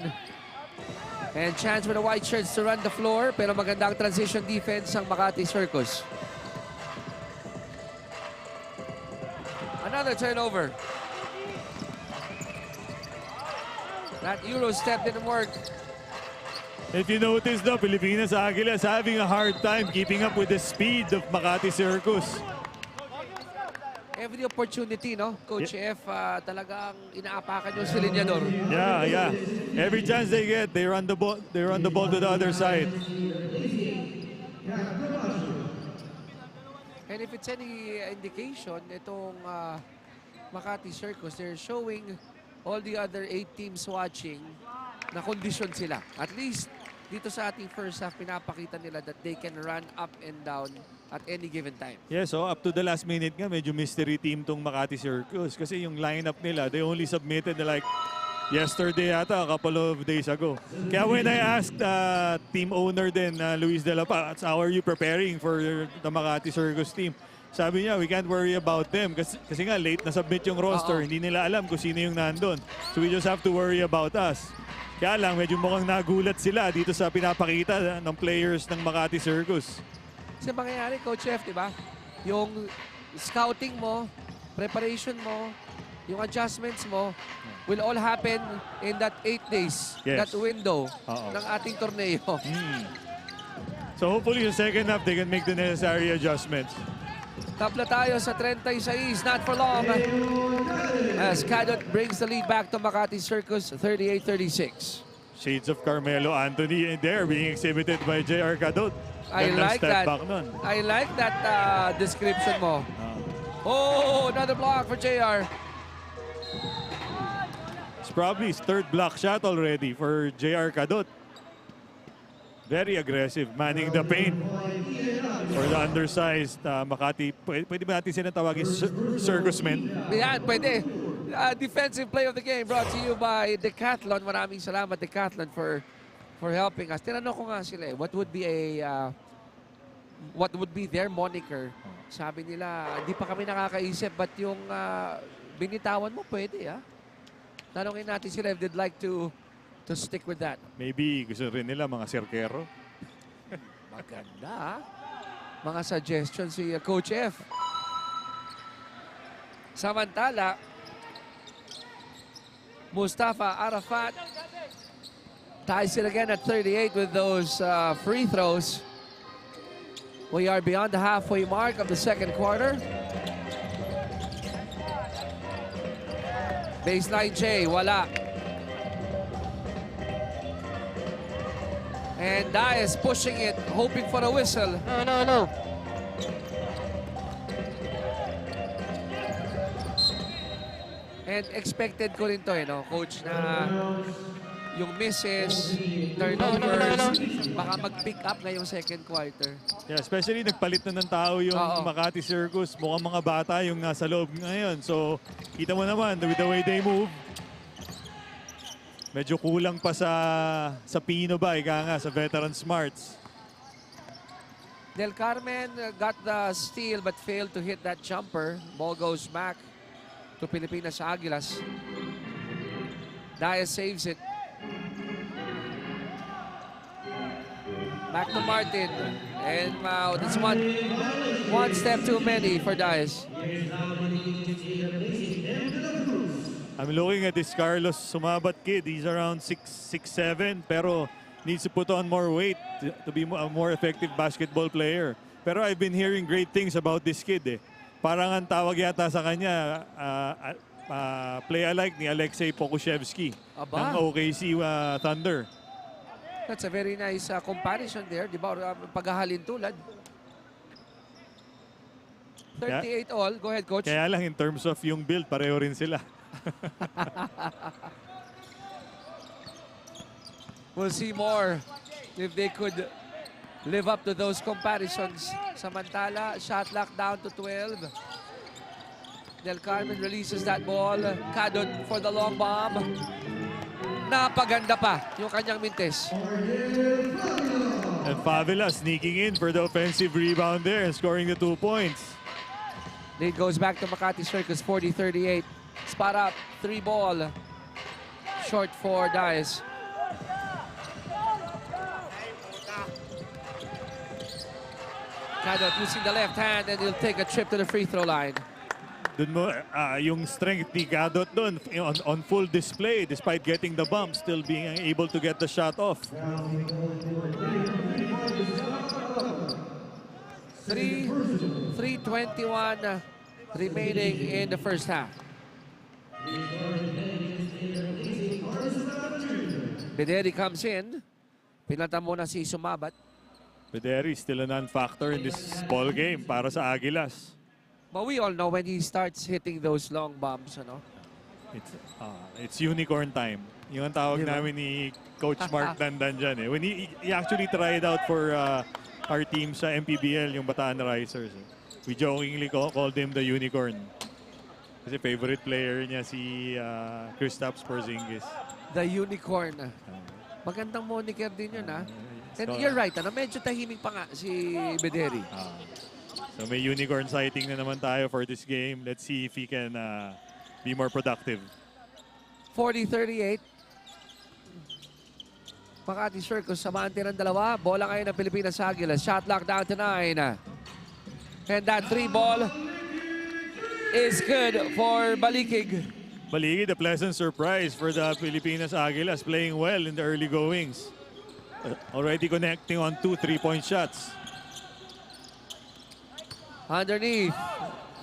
And chance for the white shirts to run the floor. Pero magandang transition defense ang Makati Circus. Another turnover. That Euro step didn't work. If you notice the Pilipinas Aguilas having a hard time keeping up with the speed of Makati Circus. Every opportunity, no? Coach F, talagang inaapakan yung silinyador. Yeah. Every chance they get, they run the ball to the other side. And if it's any indication, itong Makati Circus, they're showing all the other 8 teams watching na kondisyon sila. At least, dito sa ating first half, pinapakita nila that they can run up and down at any given time. Yeah, so up to the last minute nga, medyo mystery team tong Makati Circus. Kasi yung lineup nila, they only submitted like yesterday yata, a couple of days ago. Kaya when I asked team owner din, Luis De La Paz, how are you preparing for the Makati Circus team? Sabi niya, we can't worry about them. Kasi nga, late na submit yung roster. Hindi nila alam kung sino yung nandun. So we just have to worry about us. Kaya lang, medyo mukhang nagulat sila dito sa pinapakita ng players ng Makati Circus. Kasi mangyayari, Coach F, di ba? Yung scouting mo, preparation mo, yung adjustments mo, will all happen in that 8 days, Yes. that window ng ating torneo. So hopefully, yung second half, they can make the necessary adjustments. Tabla tayo sa 36, not for long. As Cadot brings the lead back to Makati Circus, 38-36. Shades of Carmelo Anthony there being exhibited by J.R. Cadot. I Gandang like step that. back nun. I like that description mo. Oh, another block for JR. It's probably his 3rd block shot already for J.R. Cadot. Very aggressive, manning the paint for the undersized Makati. Pwede ba natin sila tawagin circusmen? Yan, pwede. Defensive play of the game brought to you by Decathlon. Maraming salamat, Decathlon, for helping us. Tinanong ko nga sila, what would be their moniker? Sabi nila, di pa kami nakakaisip, but yung binitawan mo, pwede, ha? Tanongin natin sila if they'd like to stick with that. Maybe gusto rin nila mga sirkero. Maganda, ha? Mga suggestions si Coach F. Samantala, Mustafa Arafat ties it again at 38 with those free throws. We are beyond the halfway mark of the second quarter. Baseline J, wala. And Dias pushing it, hoping for a whistle. No. And expected ko rin to, no, Coach, na yung misses, turnovers, baka mag-pick up ngayong second quarter. Yeah, especially nagpalit na ng tao yung Makati Circus. Mukhang mga bata yung nasa loob ngayon. So, kita mo naman, with the way they move, medyo kulang pa sa Pino ba, ika nga, sa veteran smarts. Del Carmen got the steal but failed to hit that jumper. Ball goes back to Pilipinas Aguilas. Dias saves it. Back to Martin. And wow, that's one step too many for Dias. I'm looking at this Carlos Sumabat kid. He's around 6'7", pero needs to put on more weight to be a more effective basketball player. Pero I've been hearing great things about this kid. Parang ang tawag yata sa kanya, play-alike ni Alexei Pokushevsky ng OKC Thunder. That's a very nice comparison there, di ba? Paghahalin tulad. 38 all. Go ahead, Coach. Kaya lang in terms of yung build, pareho rin sila. We'll see more if they could live up to those comparisons. Samantala, shot clock down to 12. Del Carmen releases that ball. Cadot for the long bomb. Napaganda pa yung kanyang mintes. And Favela sneaking in for the offensive rebound there and scoring the 2 points. Lead goes back to Makati Circus, 40-38. Spot up, 3 ball. Short for Dias. Cadot using the left hand and he'll take a trip to the free throw line. Dun mo, yung strength ni Gadot dun on full display despite getting the bump, still being able to get the shot off. 3:21 remaining in the first half. Bederi comes in. Pinata muna si Sumabat. Bederi still a non-factor in this ball game para sa Aguilas. But we all know when he starts hitting those long bombs, ano? It's unicorn time. Yung ang tawag namin ni Coach Mark Dandan dyan eh. When he actually tried out for our team sa MPBL, yung Bataan Risers. We jokingly called him the unicorn. Kasi favorite player niya si Kristaps Porzingis. The unicorn. Magandang moniker din yun, ha? And you're right, ano? Medyo tahimik pa nga si Bederi. So may unicorn sighting na naman tayo for this game. Let's see if he can be more productive. 40-38. Makati Circus, samahan ng dalawa. Bola ngayon ng Pilipinas Aguilas. Shot clock down to 9. And that 3 ball is good for Balikig. Baligid, a pleasant surprise for the Pilipinas Aguilas, playing well in the early goings. Already connecting on 2 3-point shots. Underneath,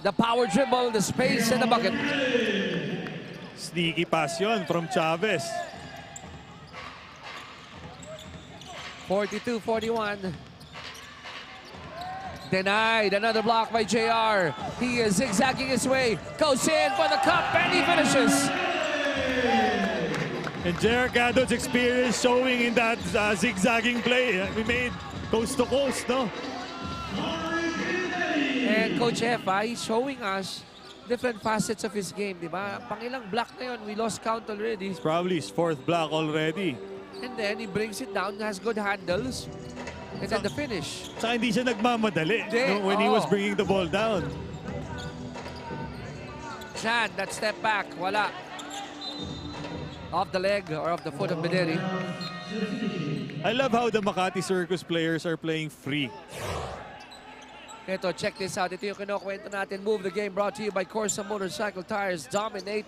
the power dribble, the space, and the bucket. Sneaky pass yun from Chavez. 42-41. Denied. Another block by JR. He is zigzagging his way. Goes in for the cup, and he finishes. And JR Gadot's experience showing in that zigzagging play. We made coast to coast, no? And Coach F, he's showing us different facets of his game, di ba? Pangilang block na yun, we lost count already. It's probably his 4th block already. And then he brings it down, has good handles. And then the finish. Saka hindi siya nagmamadali when he was bringing the ball down. Jan, that step back, wala. Off the leg or off the foot of Bederi. I love how the Makati Circus players are playing free. Ito, check this out. Ito yung kinukwento natin. Move the game brought to you by CORSA Motorcycle Tires. Dominate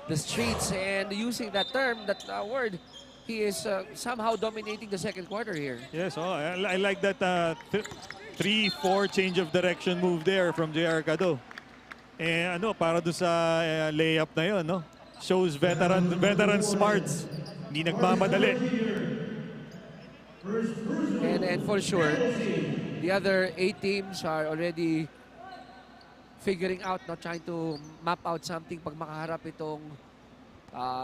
the streets. And using that term, that word, he is somehow dominating the second quarter here. Yes, I like that 3-4 change of direction move there from JR Gadot. And para doon sa layup na yun, no? Shows veteran smarts. Hindi nagmamadali. And for sure, the other 8 teams are already figuring out, not trying to map out something pag makaharap itong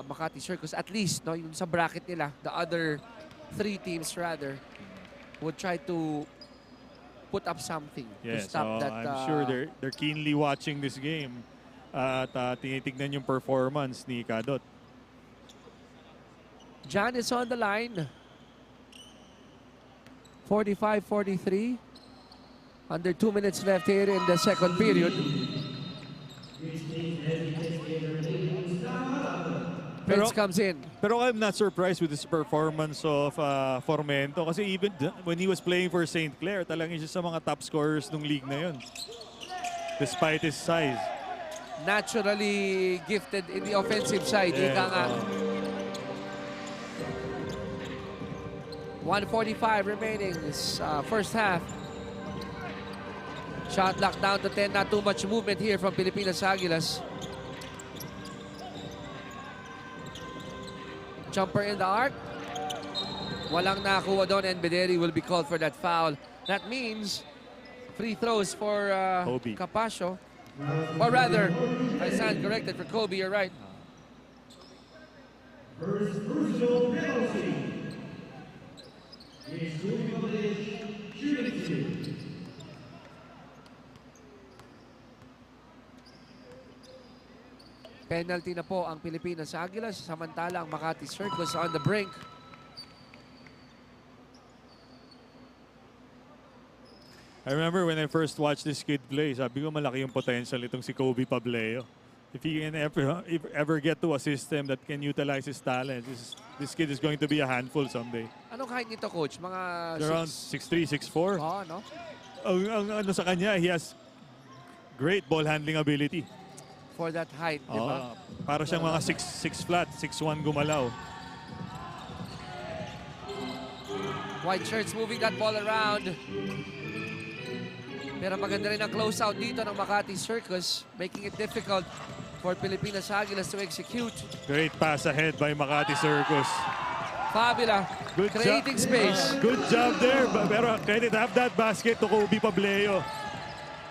Makati Circus. At least, no, yung sa bracket nila, the other 3 teams rather, would try to put up something to stop that. I'm sure they're keenly watching this game at tinitignan yung performance ni Gadot. John is on the line. 45-43. Under 2 minutes left here in the second period. Prince comes in. Pero I'm not surprised with his performance of Formento kasi even when he was playing for St. Clair, talagang siya sa mga top scorers ng league na yun. Despite his size. Naturally gifted in the offensive side. Ika nga. 1:45 remaining this first half. Shot locked down to 10. Not too much movement here from Pilipinas Aguilas. Jumper in the arc. Walang nakuha doon and Bederi will be called for that foul. That means free throws for Capascio. Or rather, I stand corrected for Kobe, you're right. Penalty na po ang Pilipinas Aguilas, samantala ang Makati Circus on the brink. I remember when I first watched this kid play, sabi ko malaki yung potential itong si Kobe Pableo. If he can ever get to a system that can utilize his talent, this kid is going to be a handful someday. Anong height nito, Coach? Mga around 6'3", 6'4". Oh, no? Ang ano sa kanya, he has great ball handling ability. for that height, di ba? Para siyang mga 6 flat, 6'1 gumalaw. White shirts moving that ball around. Pero maganda rin ang close out dito ng Makati Circus, making it difficult for Pilipinas Aguilas to execute. Great pass ahead by Makati Circus. Fabula, Good creating space. Good job there. Pero credit have that basket to Kobe Pableo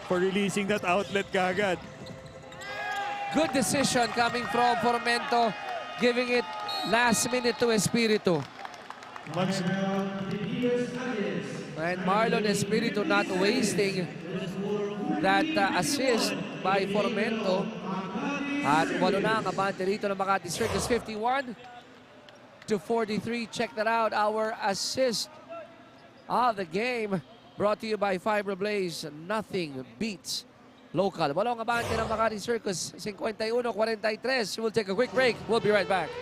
for releasing that outlet kagad. Good decision coming from Formento, giving it last minute to Espiritu. And Marlon Espiritu not wasting that assist by Formento. At walo na ang abante rito ng Makati Circus, 51-43. Check that out, our assist of the game. Brought to you by Fiber Blaze. Nothing beats local. Walong abante ng Makati Circus, 51-43. We'll take a quick break. We'll be right back.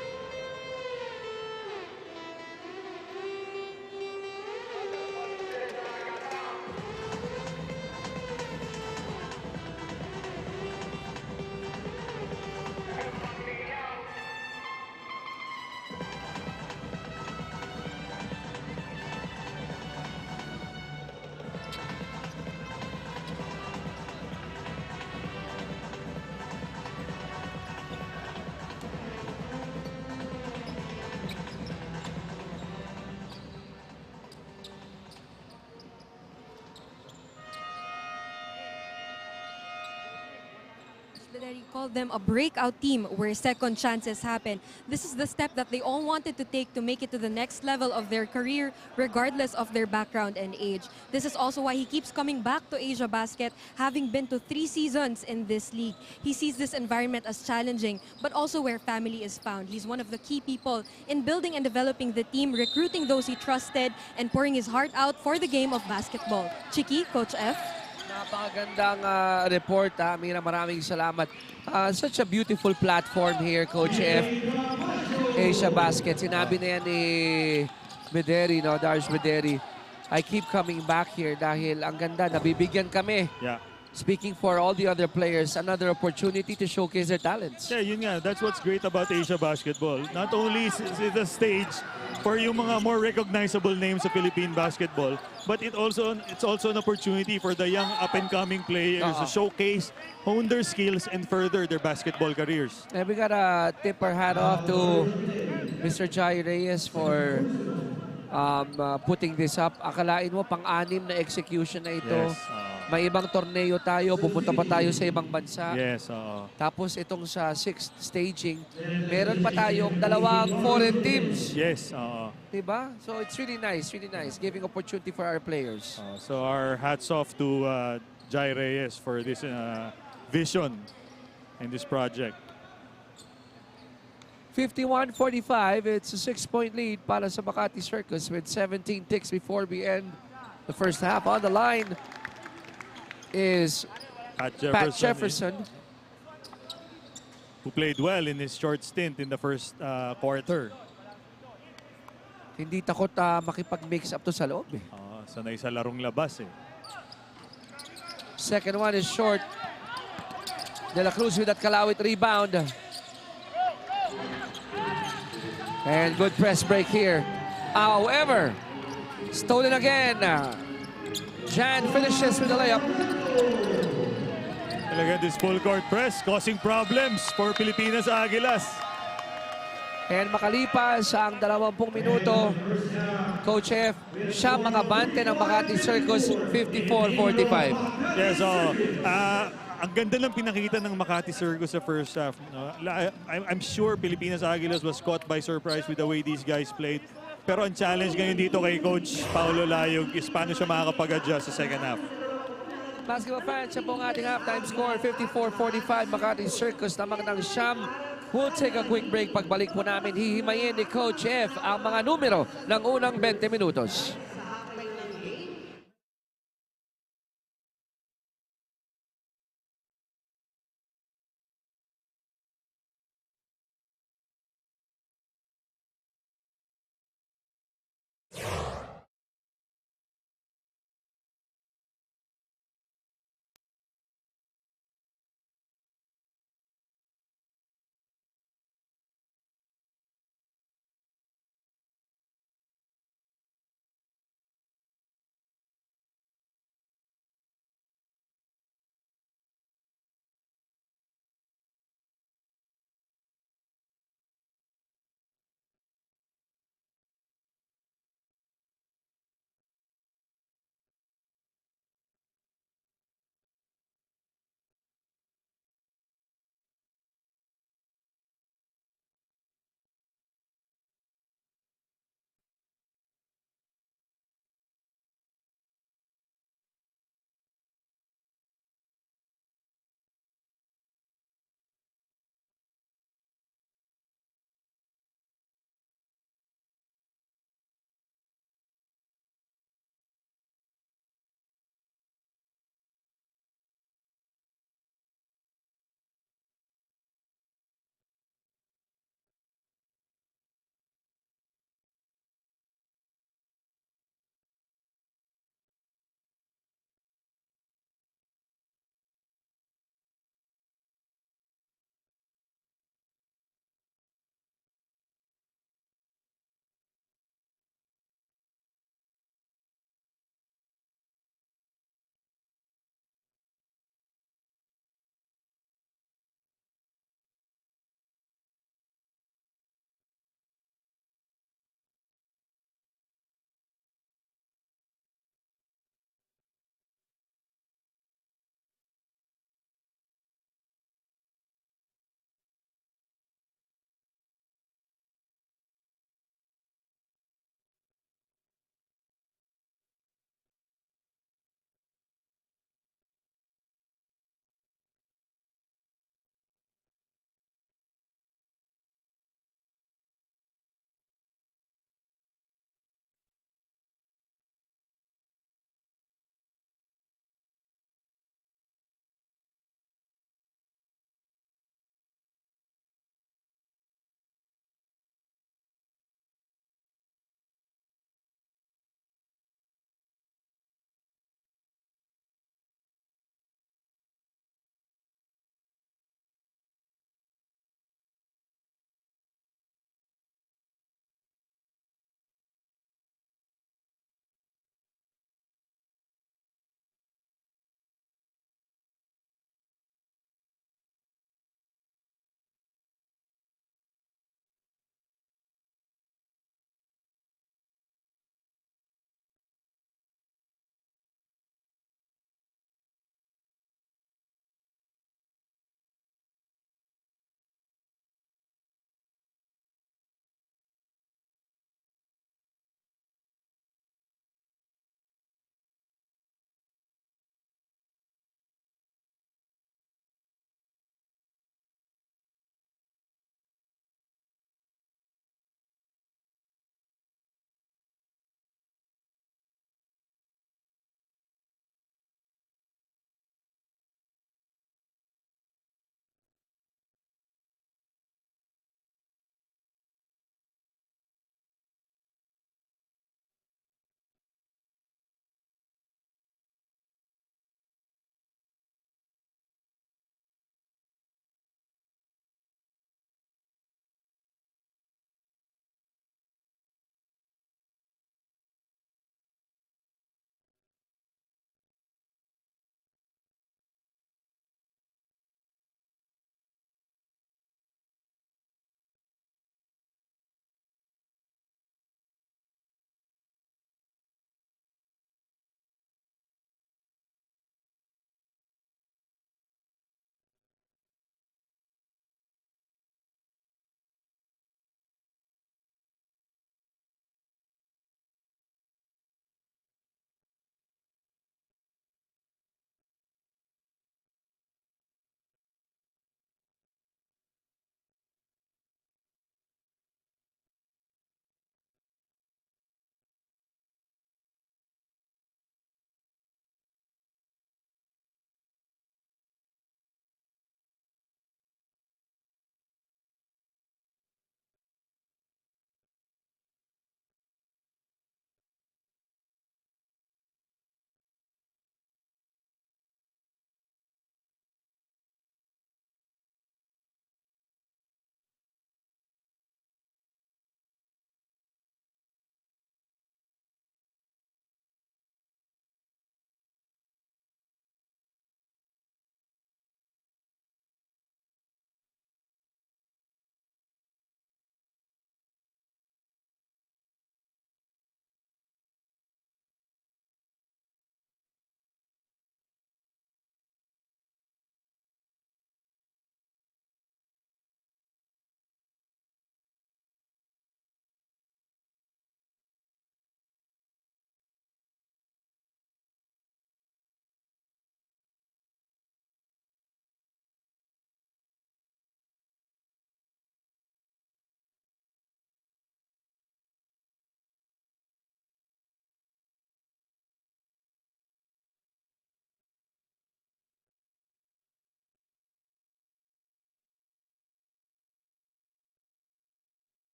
He called them a breakout team where second chances happen. This is the step that they all wanted to take to make it to the next level of their career, regardless of their background and age. This is also why he keeps coming back to Asiabasket, having been to 3 seasons in this league. He sees this environment as challenging, but also where family is found. He's one of the key people in building and developing the team, recruiting those he trusted, and pouring his heart out for the game of basketball. Chiki, Coach F. Napakagandang report, Mira. Maraming salamat. Such a beautiful platform here, Coach F. Asiabasket. Sinabi na yan ni Mederi, no? Darsh Mederi. I keep coming back here dahil ang ganda. Nabibigyan kami. Yeah. Speaking for all the other players, another opportunity to showcase their talents. Yeah, yun nga. That's what's great about Asia Basketball. Not only is it a stage for yung mga more recognizable names sa Philippine basketball, but it's also an opportunity for the young up-and-coming players to showcase, hone their skills, and further their basketball careers. And we gotta tip our hat off to Mr. Jai Reyes for putting this up. Akalain mo, pang-anim na execution na ito. Yes. May ibang torneo tayo, pupunta pa tayo sa ibang bansa. Yes. Tapos itong sa 6th staging, meron pa tayong dalawang foreign teams. Yes. Diba? So it's really nice, giving opportunity for our players. So our hats off to Jai Reyes for this vision in this project. 51-45, it's a 6-point lead para sa Makati Circus with 17 ticks before we end the first half. On the line is Pat Jefferson, who played well in his short stint in the first quarter. Hindi takot makipag-mix up to sa loob. Sanay sa larong labas eh. Second one is short. De La Cruz with that Kalawit rebound. And good press break here. However, stolen again. Jan finishes with a layup. Talaga this full court press causing problems for Pilipinas Aguilas. And makalipas ang 20 minuto, Coach F, siya mga bante ng Makati Circus, 54-45. Yes, ang ganda lang pinakita ng Makati Circus sa first half. No? I'm sure Pilipinas Aguilas was caught by surprise with the way these guys played. Pero ang challenge ngayon dito kay Coach Paolo Layog is paano siya makakapag-adjust sa second half. Basketball fans, siya po ang ating halftime score, 54-45, Makati Circus namang ng siyam. We'll take a quick break. Pagbalik po namin, hihimayin ni Coach F ang mga numero ng unang 20 minutos.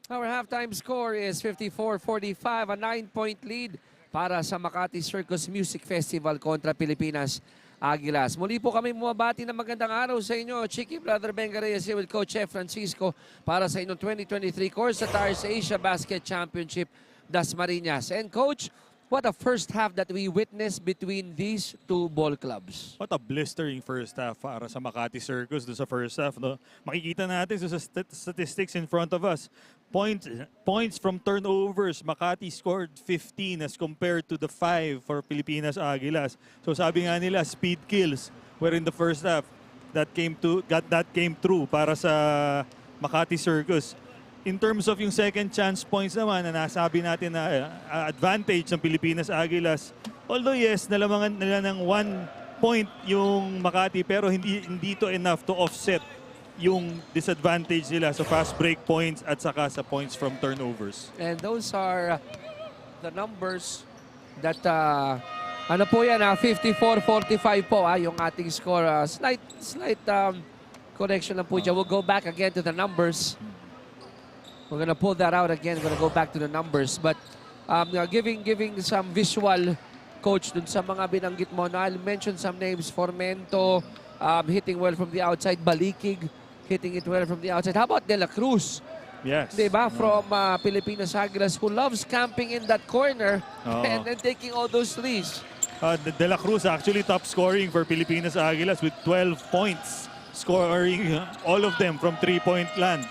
Our halftime score is 54-45, a 9-point lead para sa Makati Circus Music Festival kontra Pilipinas Aguilas. Muli po kami bumabati ng magandang araw sa inyo. Chiki Brother Benga Reyes here with Coach Chef Francisco para sa inyong 2023 CORSA Asiabasket Championship Dasmariñas. And Coach, what a first half that we witnessed between these two ball clubs. What a blistering first half para sa Makati Circus do sa first half. No? Makikita natin sa statistics in front of us. Points from turnovers, Makati scored 15 as compared to the 5 for Pilipinas Aguilas. So sabi nga nila, speed kills were in the first half. That came true para sa Makati Circus. In terms of yung second chance points naman na nasabi natin na advantage ng Pilipinas Aguilas. Although yes, nalamangan nila ng 1 point yung Makati pero hindi to enough to offset yung disadvantage nila sa fast break points at saka sa points from turnovers. And those are the numbers that ano po yan, 54-45 po yung ating score. Slight correction lang po dyan. We'll go back again to the numbers. We're gonna pull that out again. We're gonna go back to the numbers. But giving some visual, Coach, dun sa mga binanggit mo. I'll mention some names. Formento, hitting well from the outside. Balikig, hitting it well from the outside. How about De La Cruz? Yes. Diba? From Pilipinas Aguilas, who loves camping in that corner and then taking all those threes. De La Cruz actually top scoring for Pilipinas Aguilas with 12 points. Scoring all of them from 3-point land.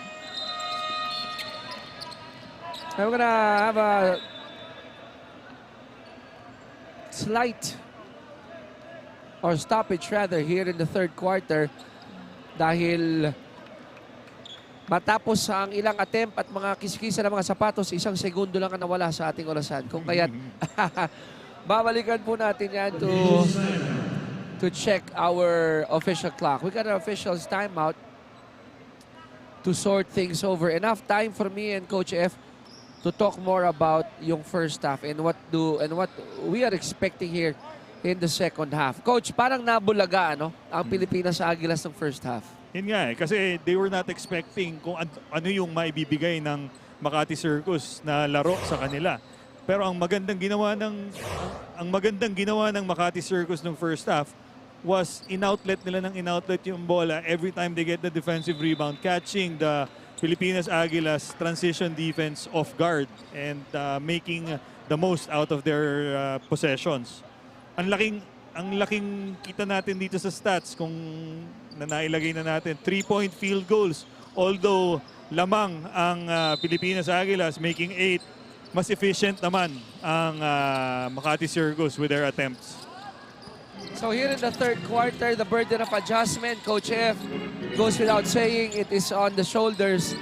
I'm gonna have a slight or stoppage rather here in the third quarter dahil matapos ang ilang attempt at mga kiskisa ng mga sapatos, 1 segundo lang ang nawala sa ating orasan. Kung kaya't babalikan po natin yan to check our official clock. We got our official's timeout to sort things over. Enough time for me and Coach F to talk more about yung first half and what we are expecting here in the second half. Coach, parang nabulaga ang Pilipinas Aguilas ng first half. Yun nga kasi they were not expecting kung ano yung maibibigay ng Makati Circus na laro sa kanila. Pero ang magandang ginawa ng Makati Circus ng first half was in-outlet yung bola every time they get the defensive rebound, catching the Pilipinas Aguilas transition defense off guard and making the most out of their possessions. Ang laking kita natin dito sa stats kung nailagay na natin 3-point field goals. Although lamang ang Pilipinas Aguilas making 8, mas efficient naman ang Makati Circus with their attempts. So here in the third quarter, the burden of adjustment, Coach F, goes without saying, it is on the shoulders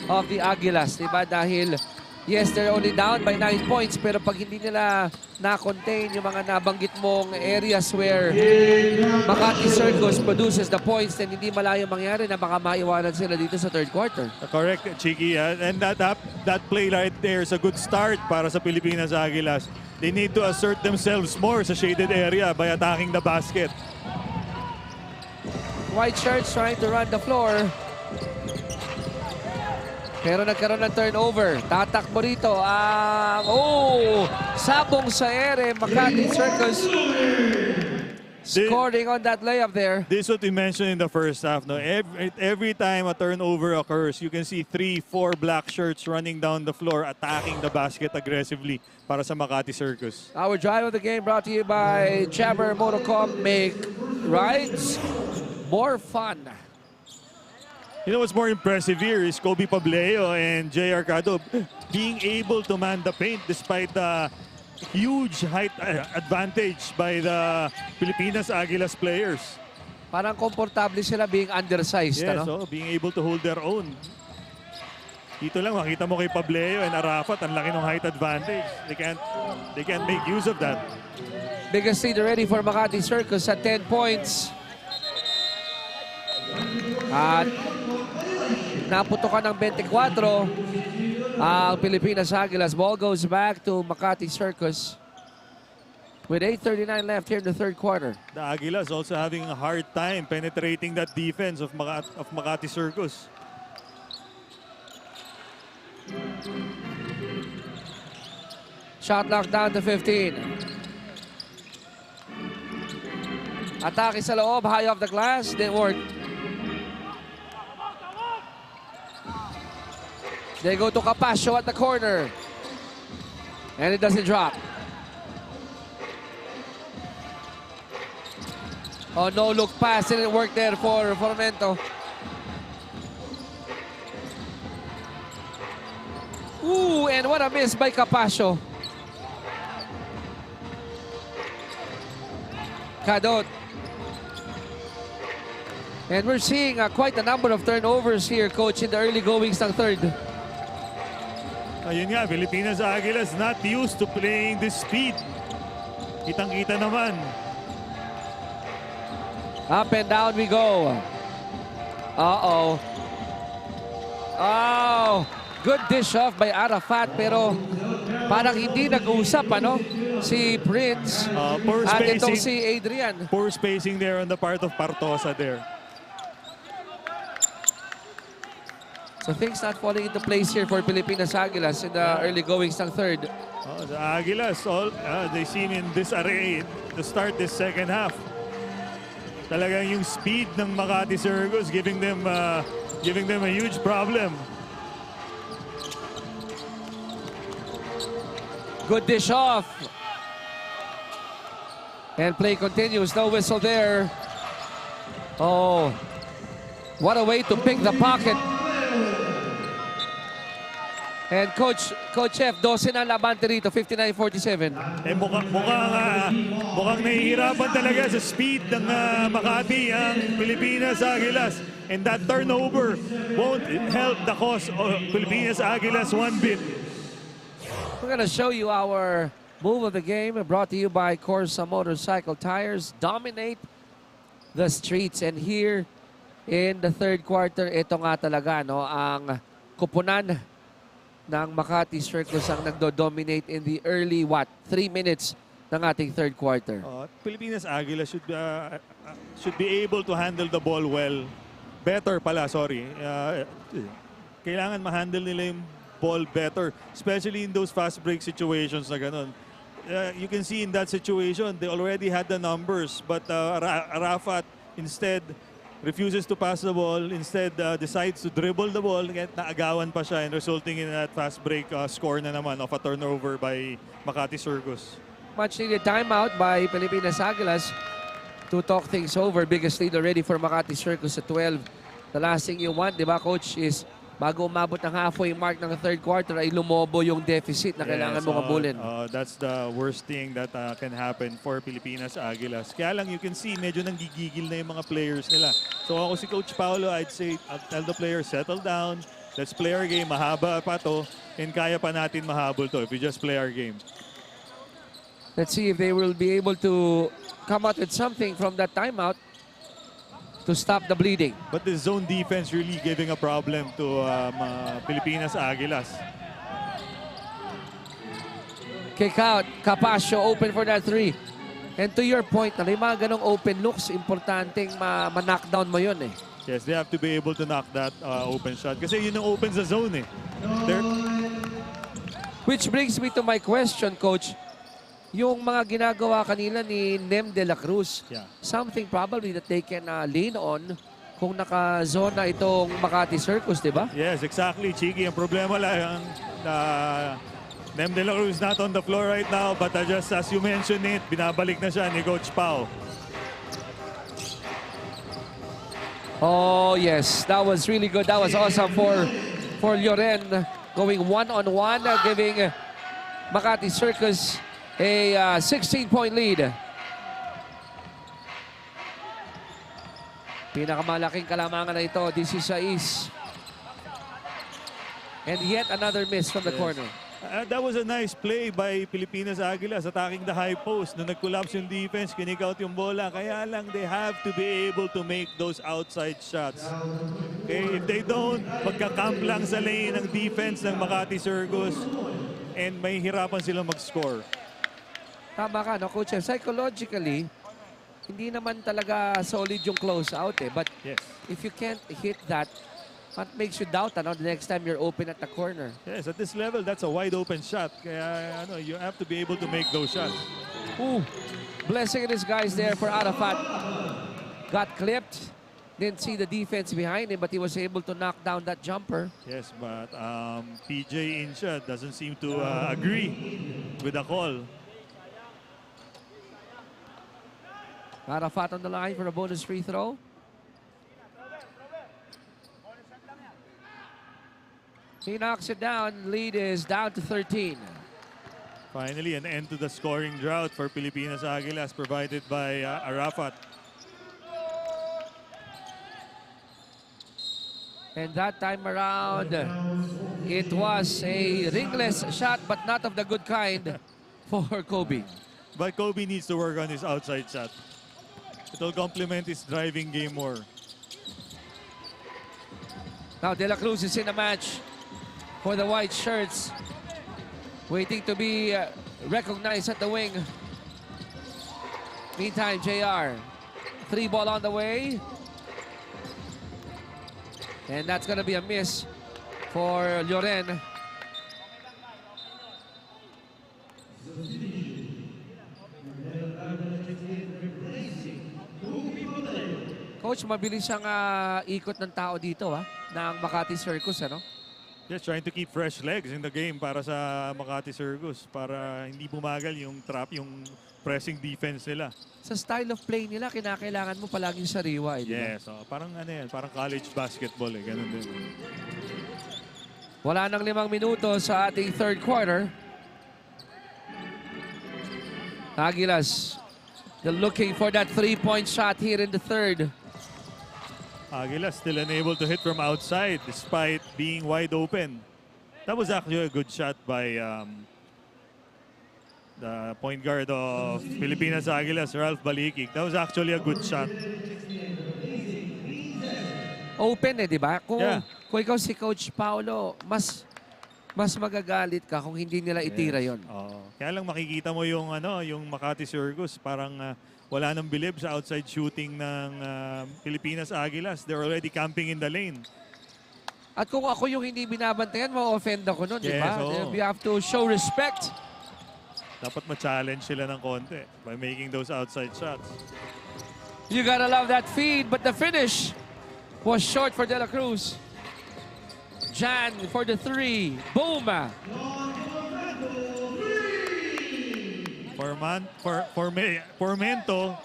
of the Aguilas. Diba? Dahil, yes, they're only down by 9 points, pero pag hindi nila na-contain yung mga nabanggit mong areas where Makati Circus produces the points, then hindi malayo mangyari na baka maiwanan sila dito sa third quarter. Correct, Chiki. And that play right there is a good start para sa Pilipinas Aguilas. They need to assert themselves more sa shaded area by attacking the basket. White shirts trying to run the floor. Pero nagkaroon ng turnover. Tatakbo rito. Sabong sa ere. Makati Circus scoring on that layup there. This is what we mentioned in the first half. No? Every time a turnover occurs, you can see 3-4 black shirts running down the floor, attacking the basket aggressively para sa Makati Circus. Our drive of the game brought to you by Chabber Motorcom. Make rides more fun. You know what's more impressive here is Kobe Pableo and J.R. Cado being able to man the paint despite the huge height advantage by the Pilipinas Aguilas players. Parang komportable sila being undersized. Yes, being able to hold their own. Dito lang makita mo kay Pableo and Arafat, ang laki ng height advantage. They can't make use of that. Biggest lead already for Makati Circus at 10 points. At naputokan ng 24. Ang Pilipinas Aguilas. Ball goes back to Makati Circus with 8:39 left here in the third quarter. The Aguilas also having a hard time penetrating that defense of Makati Circus. Shot clock down to 15. Atake sa loob, high off the glass, didn't work. They go to Capascio at the corner. And it doesn't drop. Oh, no look pass, didn't work there for Formento. Ooh, and what a miss by Capascio. Cadot. And we're seeing quite a number of turnovers here, Coach, in the early goings ng third. Ayun nga, Pilipinas Aguilas not used to playing this speed. Kitang-kita naman. Up and down we go. Uh-oh. Oh, good dish off by Arafat, pero parang hindi nag-uusap, ano? Si Prince Poor at itong spacing. si Adrian. Poor spacing there on the part of Partosa there. So things not falling into place here for Pilipinas Aguilas in the early goings ng third. Oh, the Aguilas, they seem in disarray to start this second half. Talagang yung speed ng Makati Circus giving them a huge problem. Good dish off. And play continues. No whistle there. Oh, what a way to pick the pocket. And Coach F, 12 na labante rito, 59-47. Eh mukhang nahihirapan talaga sa speed ng Makati ang Pilipinas Aguilas. And that turnover won't help the cause of Pilipinas Aguilas one bit. We're going to show you our move of the game, brought to you by CORSA Motorcycle Tires. Dominate the streets. And here in the third quarter, ito nga talaga, no, ang kupunan ng Makati Circus ang nagdo-dominate in the early, 3 minutes ng ating third quarter. Pilipinas Aguilas should be able to handle the ball well. Better pala, sorry. Kailangan ma-handle nila yung ball better, especially in those fast break situations na ganun. You can see in that situation, they already had the numbers, but Arafat instead refuses to pass the ball, instead decides to dribble the ball, naagawan pa siya and resulting in that fast break score na naman of a turnover by Makati Circus. Much needed timeout by Pilipinas Aguilas to talk things over. Biggest lead already for Makati Circus at 12. The last thing you want, di ba, Coach, is bago umabot ng halfway mark ng third quarter ay lumobo yung deficit na kailangan mo kabulin. That's the worst thing that can happen for Pilipinas Aguilas. Kaya lang you can see medyo nanggigigil na yung mga players nila. So ako si Coach Paolo, I'd say, I'll tell the players, settle down, let's play our game, mahaba pa to, and kaya pa natin mahabol to if we just play our game. Let's see if they will be able to come out with something from that timeout to stop the bleeding. But the zone defense really giving a problem to Pilipinas Aguilas. Kick out, Capascio open for that three. And to your point, na yung mga ganong open looks, importanteng ma-knockdown mo yun eh. Yes, they have to be able to knock that open shot. Kasi yun ang open sa zone eh. Which brings me to my question, Coach. Yung mga ginagawa kanila ni Nem de la Cruz, something probably that they can lean on kung naka-zona itong Makati Circus, di ba? Yes, exactly, Chiki. Ang problema lang, Nem de la Cruz not on the floor right now, but just as you mentioned it, binabalik na siya ni Coach Pao. Oh, yes. That was really good. That was awesome for Lloren going one-on-one, giving Makati Circus a 16-point lead. Pinakamalaking kalamangan na ito, 16. And yet another miss from the corner. That was a nice play by Pilipinas Aguilas attacking the high post. Nung nag-collapse yung defense, kinik out yung bola. Kaya lang they have to be able to make those outside shots. Okay, if they don't, magkakamp lang sa lane ng defense ng Makati Circus and may hirapan silang mag-score. Tama ka, no, Coach? Psychologically, hindi naman talaga solid yung close out eh. But yes, if you can't hit that, What makes you doubt the next time you're open at the corner? Yes, at this level, that's a wide open shot. Kaya ano, you have to be able to make those shots. Ooh, blessing in disguise there for Arafat. Got clipped. Didn't see the defense behind him, but he was able to knock down that jumper. Yes, but PJ Insha doesn't seem to agree with the call. Arafat on the line for a bonus free throw. He knocks it down. Lead is down to 13. Finally, an end to the scoring drought for Pilipinas Aguilas provided by Arafat. And that time around, it was a ringless shot, but not of the good kind for Kobe. But Kobe needs to work on his outside shot. It will complement his driving game more. Now De La Cruz is in the match for the white shirts, waiting to be recognized at the wing. Meantime, JR, 3 ball on the way. And that's going to be a miss for Lloren. Coach, mabilis ang ikot ng tao dito ng Makati Circus, ano? Just trying to keep fresh legs in the game para sa Makati Circus para hindi bumagal yung pressing defense nila. Sa style of play nila, kinakailangan mo palaging sariwa. Eh, yes, parang ano yan, parang college basketball ganun din. Wala nang 5 minuto sa ating third quarter. Aguilas, they're looking for that 3-point shot here in the third. Aguilas still unable to hit from outside despite being wide open. That was actually a good shot by the point guard of Pilipinas Aguilas, Ralph Balikik. That was actually a good shot. Open di ba? Kung ikaw si Coach Paulo, mas magagalit ka kung hindi nila itira yon. Kaya lang makikita mo yung yung Makati Circus parang wala nang bilib sa outside shooting ng Pilipinas Aguilas. They're already camping in the lane. At kung ako yung hindi binabantayan, ma-offend ako nun, di ba? Oo. You have to show respect. Dapat ma-challenge sila ng konti by making those outside shots. You gotta love that feed, but the finish was short for De La Cruz. Jan for the 3. Boom! Formento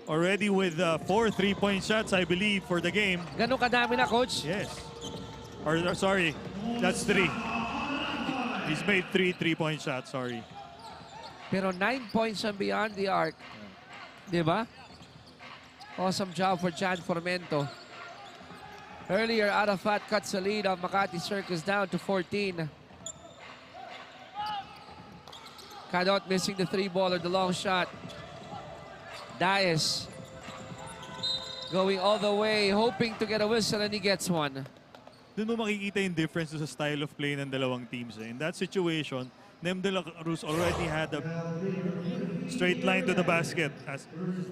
already with 4 3-point shots, I believe, for the game. Ganun kadami na, Coach? Yes. Or sorry, that's 3. He's made 3 3-point shots, sorry. Pero 9 points and beyond the arc. Di ba? Awesome job for Jan Formento. Earlier, Arafat cuts the lead of Makati Circus down to 14. Cadot missing the 3-ball or the long shot. Dias going all the way, hoping to get a whistle, and he gets one. Doon mo makikita yung difference sa style of play ng dalawang teams. In that situation, Nem De La Cruz already had a straight line to the basket.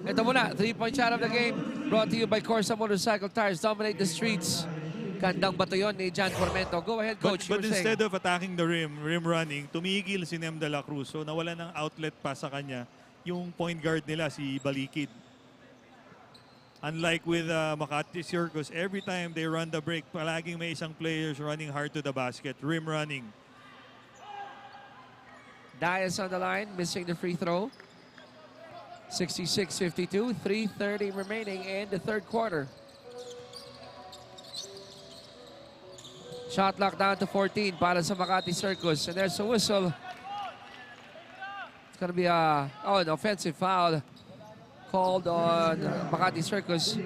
Ito muna, 3-point shot of the game. Brought to you by CORSA Motorcycle Tires. Dominate the streets. Gandang bato yun ni Jan Formento. Go ahead, Coach. But instead of attacking the rim running, tumigil si Nem De La Cruz. So nawala ng outlet pa sa kanya yung point guard nila, si Balikid. Unlike with Makati Circus, every time they run the break, palaging may isang players running hard to the basket, rim running. Dias on the line, missing the free throw. 66-52, 3:30 remaining in the third quarter. Shot clock down to 14 para sa Makati Circus. And there's a whistle. It's going to be an offensive foul called on Makati Circus.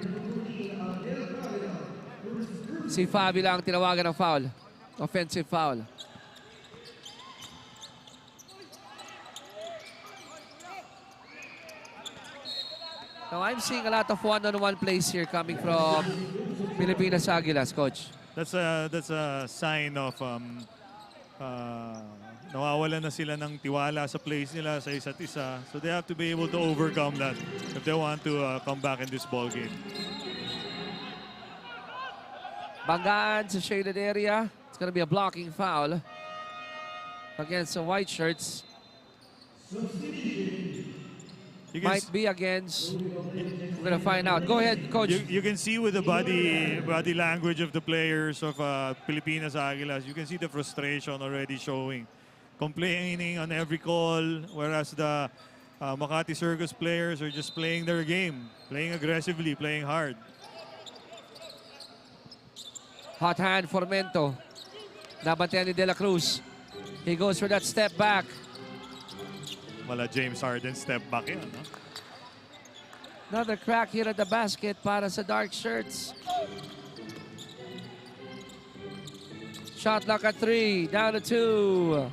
Si Fabi lang tinawagan ng foul. Offensive foul. Now I'm seeing a lot of one-on-one plays here coming from Pilipinas Aguilas, Coach. That's a sign of nawawalan na sila ng tiwala sa plays nila sa isa't isa. So they have to be able to overcome that if they want to come back in this ball game. Banggaan sa shaded area. It's going to be a blocking foul against the white shirts. Might be against. We're going to find out. Go ahead, Coach. You can see with the body language of the players of Pilipinas Aguilas, you can see the frustration already showing. Complaining on every call, whereas the Makati Circus players are just playing their game, playing aggressively, playing hard. Hot hand for Mento. Nabantayan ni De La Cruz. He goes for that step back. Wala James Harden step back yan. No? Another crack here at the basket para sa dark shirts. Shot clock at 3, down to 2.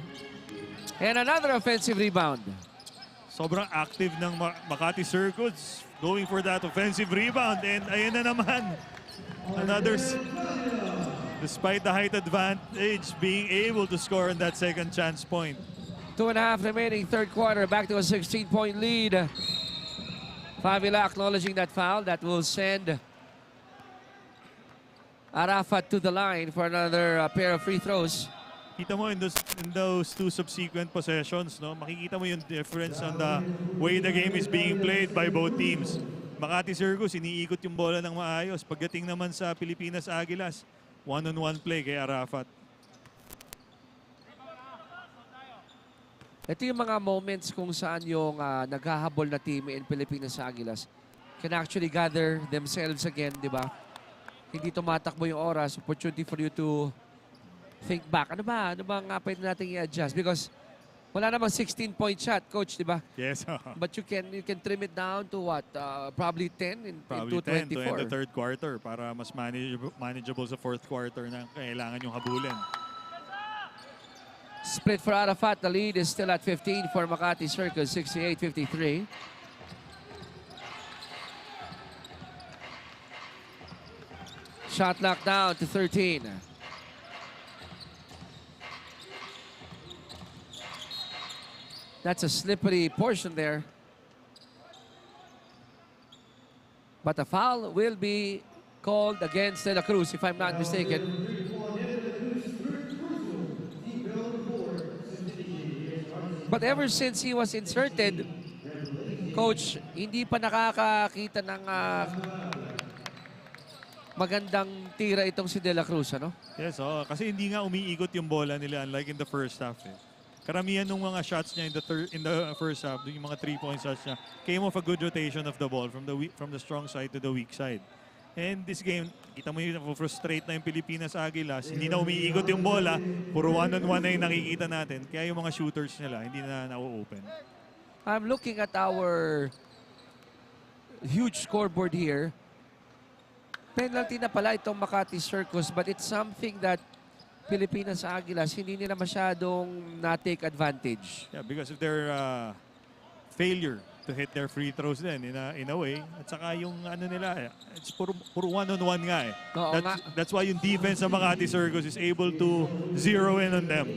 And another offensive rebound. Sobrang active ng Makati Circus going for that offensive rebound. And ayan na naman. Despite the height advantage, being able to score on that second chance point. 2.5 remaining third quarter. Back to a 16-point lead. Favila acknowledging that foul. That will send Arafat to the line for another pair of free throws. Kita mo in those two subsequent possessions, no? Makikita mo yung difference on the way the game is being played by both teams. Makati Circus, iniikot yung bola ng maayos. Pagdating naman sa Pilipinas Aguilas, one-on-one play kay Arafat. Ito yung mga moments kung saan yung naghahabol na team in Pilipinas Aguilas can actually gather themselves again, di ba? Hindi tumatakbo yung oras, opportunity for you to think back. Ano ba nga pwede natin i-adjust? Because wala namang 16-point shot, Coach, di ba? Yes. But you can trim it down to what? Probably 10 in Probably 2:24. 10 to end the third quarter para mas manageable sa fourth quarter na kailangan yung habulin. Split for Arafat. The lead is still at 15 for Makati Circus, 68-53. Shot clock down to 13. That's a slippery portion there. But the foul will be called against De La Cruz, if I'm not mistaken. But ever since he was inserted, Coach, hindi pa nakakakita ng magandang tira itong si De La Cruz, ano? Yes, kasi hindi nga umiikot yung bola nila unlike in the first half. Karamihan ng mga shots niya in the first half, yung mga 3-point shots niya, came off a good rotation of the ball from the strong side to the weak side. And this game, kita mo yung frustrate na yung Pilipinas Aguilas. Hindi na umiikot yung bola. Puro one-on-one na yung nakikita natin. Kaya yung mga shooters nila, hindi na na-open. I'm looking at our huge scoreboard here. Penalty na pala itong Makati Circus, but it's something that Pilipinas Aguilas, hindi nila masyadong na-take advantage. Yeah, because of their failure to hit their free throws then in a way. At saka yung ano nila, it's puro one-on-one nga eh. Oo, That's why yung defense ng Makati Circus is able to zero in on them.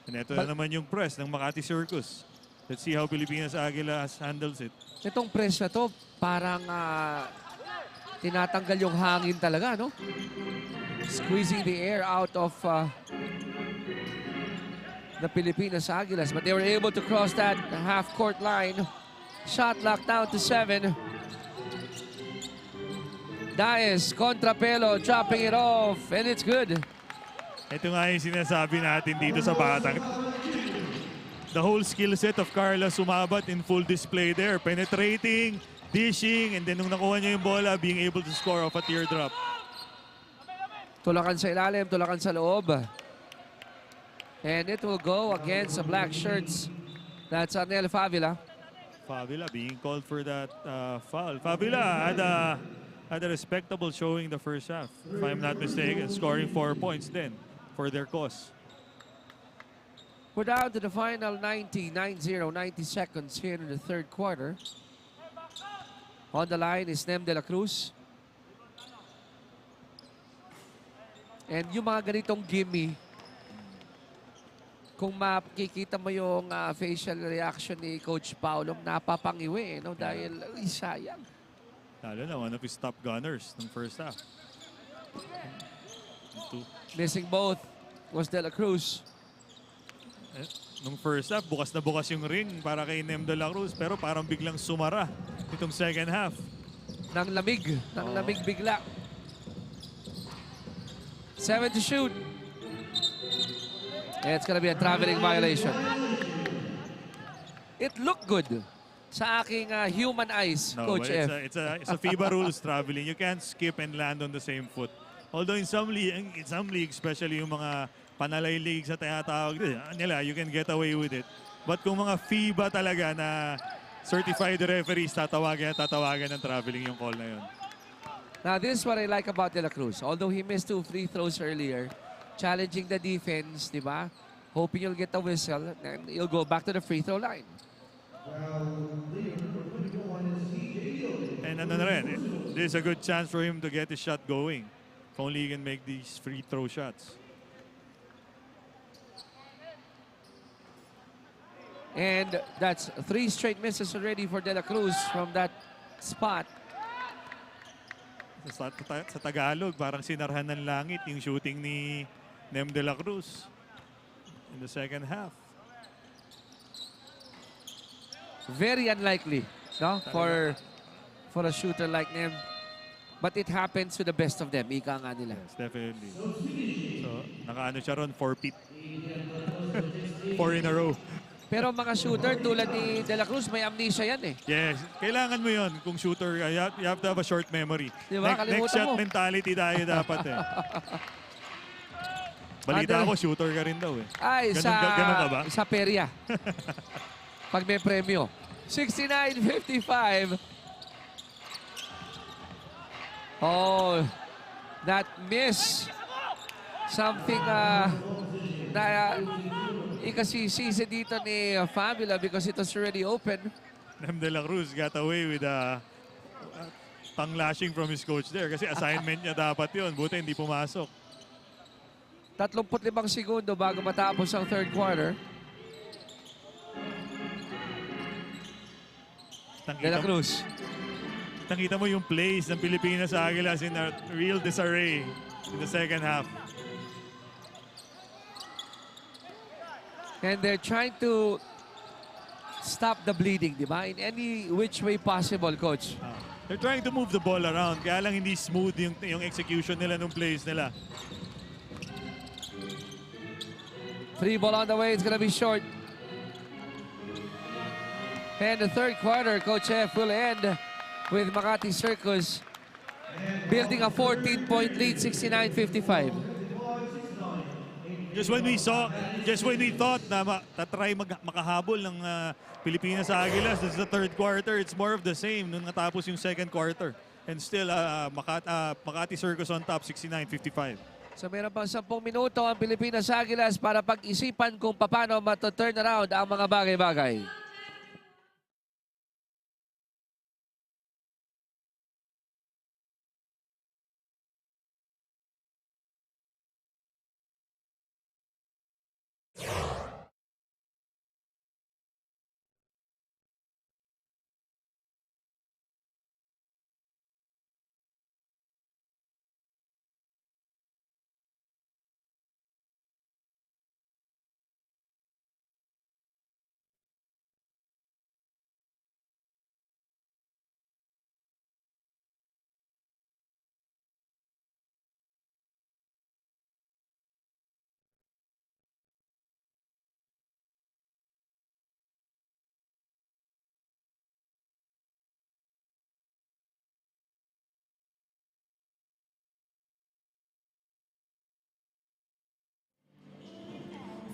And ito na naman yung press ng Makati Circus. Let's see how Pilipinas Aguilas handles it. Itong press na to, parang tinatanggal yung hangin talaga, no? Squeezing the air out of the Pilipinas Aguilas, but they were able to cross that half-court line. Shot locked down to 7. Daes, Contrapelo, dropping it off, and it's good. Ito nga yung sinasabi natin dito sa batang. The whole skill set of Carla sumabat in full display there. Penetrating, dishing, and then nung nakuha niya yung bola, being able to score off a teardrop. Tulakan sa ilalim, tulakan sa loob. And it will go against the black shirts. That's Arnel Favila. Favila being called for that foul. Favila had a respectable showing the first half, if I'm not mistaken, scoring 4 points then for their cause. We're down to the final 90 seconds here in the third quarter. On the line is Nem De La Cruz. And yung mga ganitong gimme, kung makikita mo yung facial reaction ni Coach Paolo, napapangiwi, no? Dahil, sayang. Lalo na, one of his top gunners ng first half. Missing both was De La Cruz. Nung first half, bukas na bukas yung ring para kay Nem De La Cruz, pero parang biglang sumara itong second half. Nang lamig bigla. 7 to shoot. It's gonna be a traveling violation. It looked good sa aking human eyes, No, Coach but F. it's a FIBA rules traveling. You can't skip and land on the same foot. Although in some leagues, especially yung mga panalay leagues na tinatawag nila, you can get away with it. But kung mga FIBA talaga na certified referees, tatawagan ng traveling yung call na yun. Now, this is what I like about De La Cruz. Although he missed 2 free throws earlier, challenging the defense, di ba? Hoping you'll get the whistle, and you'll go back to the free throw line. And ano na rin, there's a good chance for him to get his shot going. If only he can make these free throw shots. And that's 3 straight misses already for De La Cruz from that spot. Sa Tagalog, parang sinarhan ng langit yung shooting ni Nem De La Cruz in the second half. Very unlikely, no? For a shooter like Nem. But it happens to the best of them. Ika nga nila. Yes, definitely. So, nakaano siya ron, 4-peat. 4 in a row. Pero mga shooter tulad ni De La Cruz, may amnesia yan eh. Yes, kailangan mo yun kung shooter. You have to have a short memory. Diba? Next shot mo. mentality tayo dapat eh. Balita ko, shooter ka rin daw eh. Ay, ganun ka ba? Sa perya. Pag may premyo. 69-55. Oh, that miss. Something na ikasisisi dito ni Fabula because it was already open. Nem De La Cruz got away with tongue-lashing from his coach there kasi assignment niya dapat yun. Buti hindi pumasok. 35 segundo bago matapos ang third quarter. De La Cruz. Nakita mo yung plays ng Pilipinas Aguilas in a real disarray in the second half. And they're trying to stop the bleeding, di ba? In any which way possible, Coach. They're trying to move the ball around, kaya lang hindi smooth yung execution nila nung plays nila. Free ball on the way, it's gonna be short. And the third quarter, Coach F will end with Makati Circus building a 14-point lead, 69-55. Just when we thought na tatry makahabol ng Pilipinas Aguilas, this is the third quarter, it's more of the same nung natapos yung second quarter. And still, Makati Circus on top, 69-55. So meron pang 10 minuto ang Pilipinas Aguilas para pag-isipan kung paano mato-turn around ang mga bagay-bagay.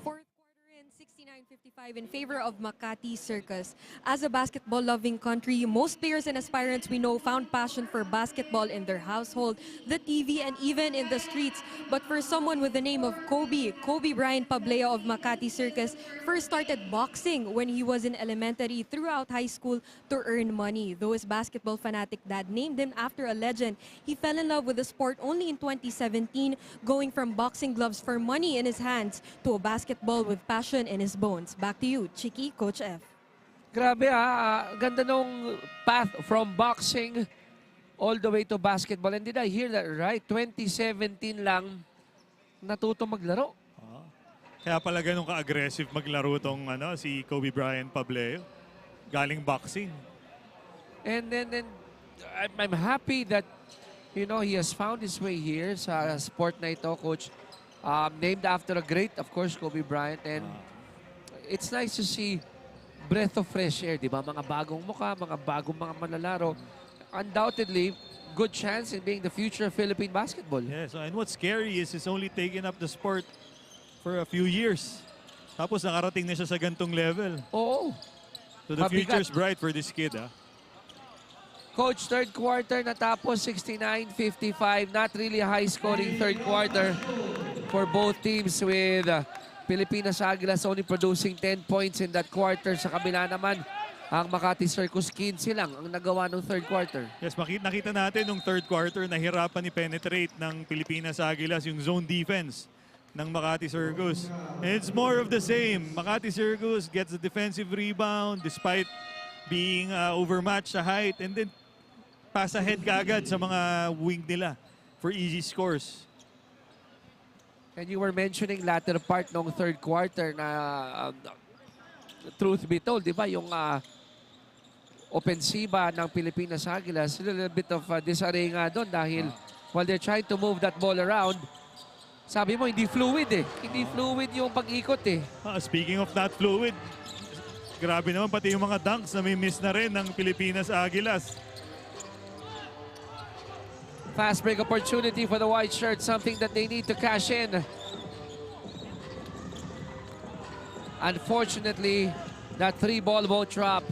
Fourth quarter in 69-55 in favor of Makati Circus. As a basketball-loving country, most players and aspirants we know found passion for basketball in their household, the TV, and even in the streets. But for someone with the name of Kobe Brian Pableo of Makati Circus first started boxing when he was in elementary throughout high school to earn money. Though his basketball fanatic dad named him after a legend, he fell in love with the sport only in 2017, going from boxing gloves for money in his hands to a basketball with passion in his bones. Back to you, Chiki, Coach F. Grabe ganda nung path from boxing all the way to basketball. And did I hear that right? 2017 lang natuto maglaro. Kaya pala ganun ka-aggressive maglaro tong si Kobe Bryant Pableo. Galing boxing. And then I'm happy that he has found his way here sa sport na ito, Coach. Named after a great, of course, Kobe Bryant. And it's nice to see breath of fresh air, di ba? Mga bagong mukha, mga bagong mga manlalaro. Undoubtedly, good chance in being the future of Philippine basketball. Yes, and what's scary is he's only taken up the sport for a few years. Tapos nakarating na siya sa gantong level. Oo. So the Mabigat. future's bright for this kid, Coach, third quarter natapos 69-55. Not really a high-scoring third quarter for both teams with Pilipinas Aguilas only producing 10 points in that quarter. Sa kabila naman, ang Makati Circus 15 lang ang nagawa ng third quarter. Yes, nakita natin nung third quarter, nahirapan i-penetrate ng Pilipinas Aguilas yung zone defense ng Makati Circus. And it's more of the same. Makati Circus gets the defensive rebound despite being overmatched sa height, and then pass ahead kaagad sa mga wing nila for easy scores. And you were mentioning latter part ng third quarter na truth be told, di ba, yung opensiba ng Pilipinas Aguilas, a little bit of disarray nga doon dahil while they're trying to move that ball around, sabi mo, hindi fluid eh. Hindi fluid yung pag-ikot eh. Speaking of not fluid, grabe naman pati yung mga dunks na may miss na rin ng Pilipinas Aguilas. Fast break opportunity for the white shirt, something that they need to cash in. Unfortunately, that three-ball won't drop.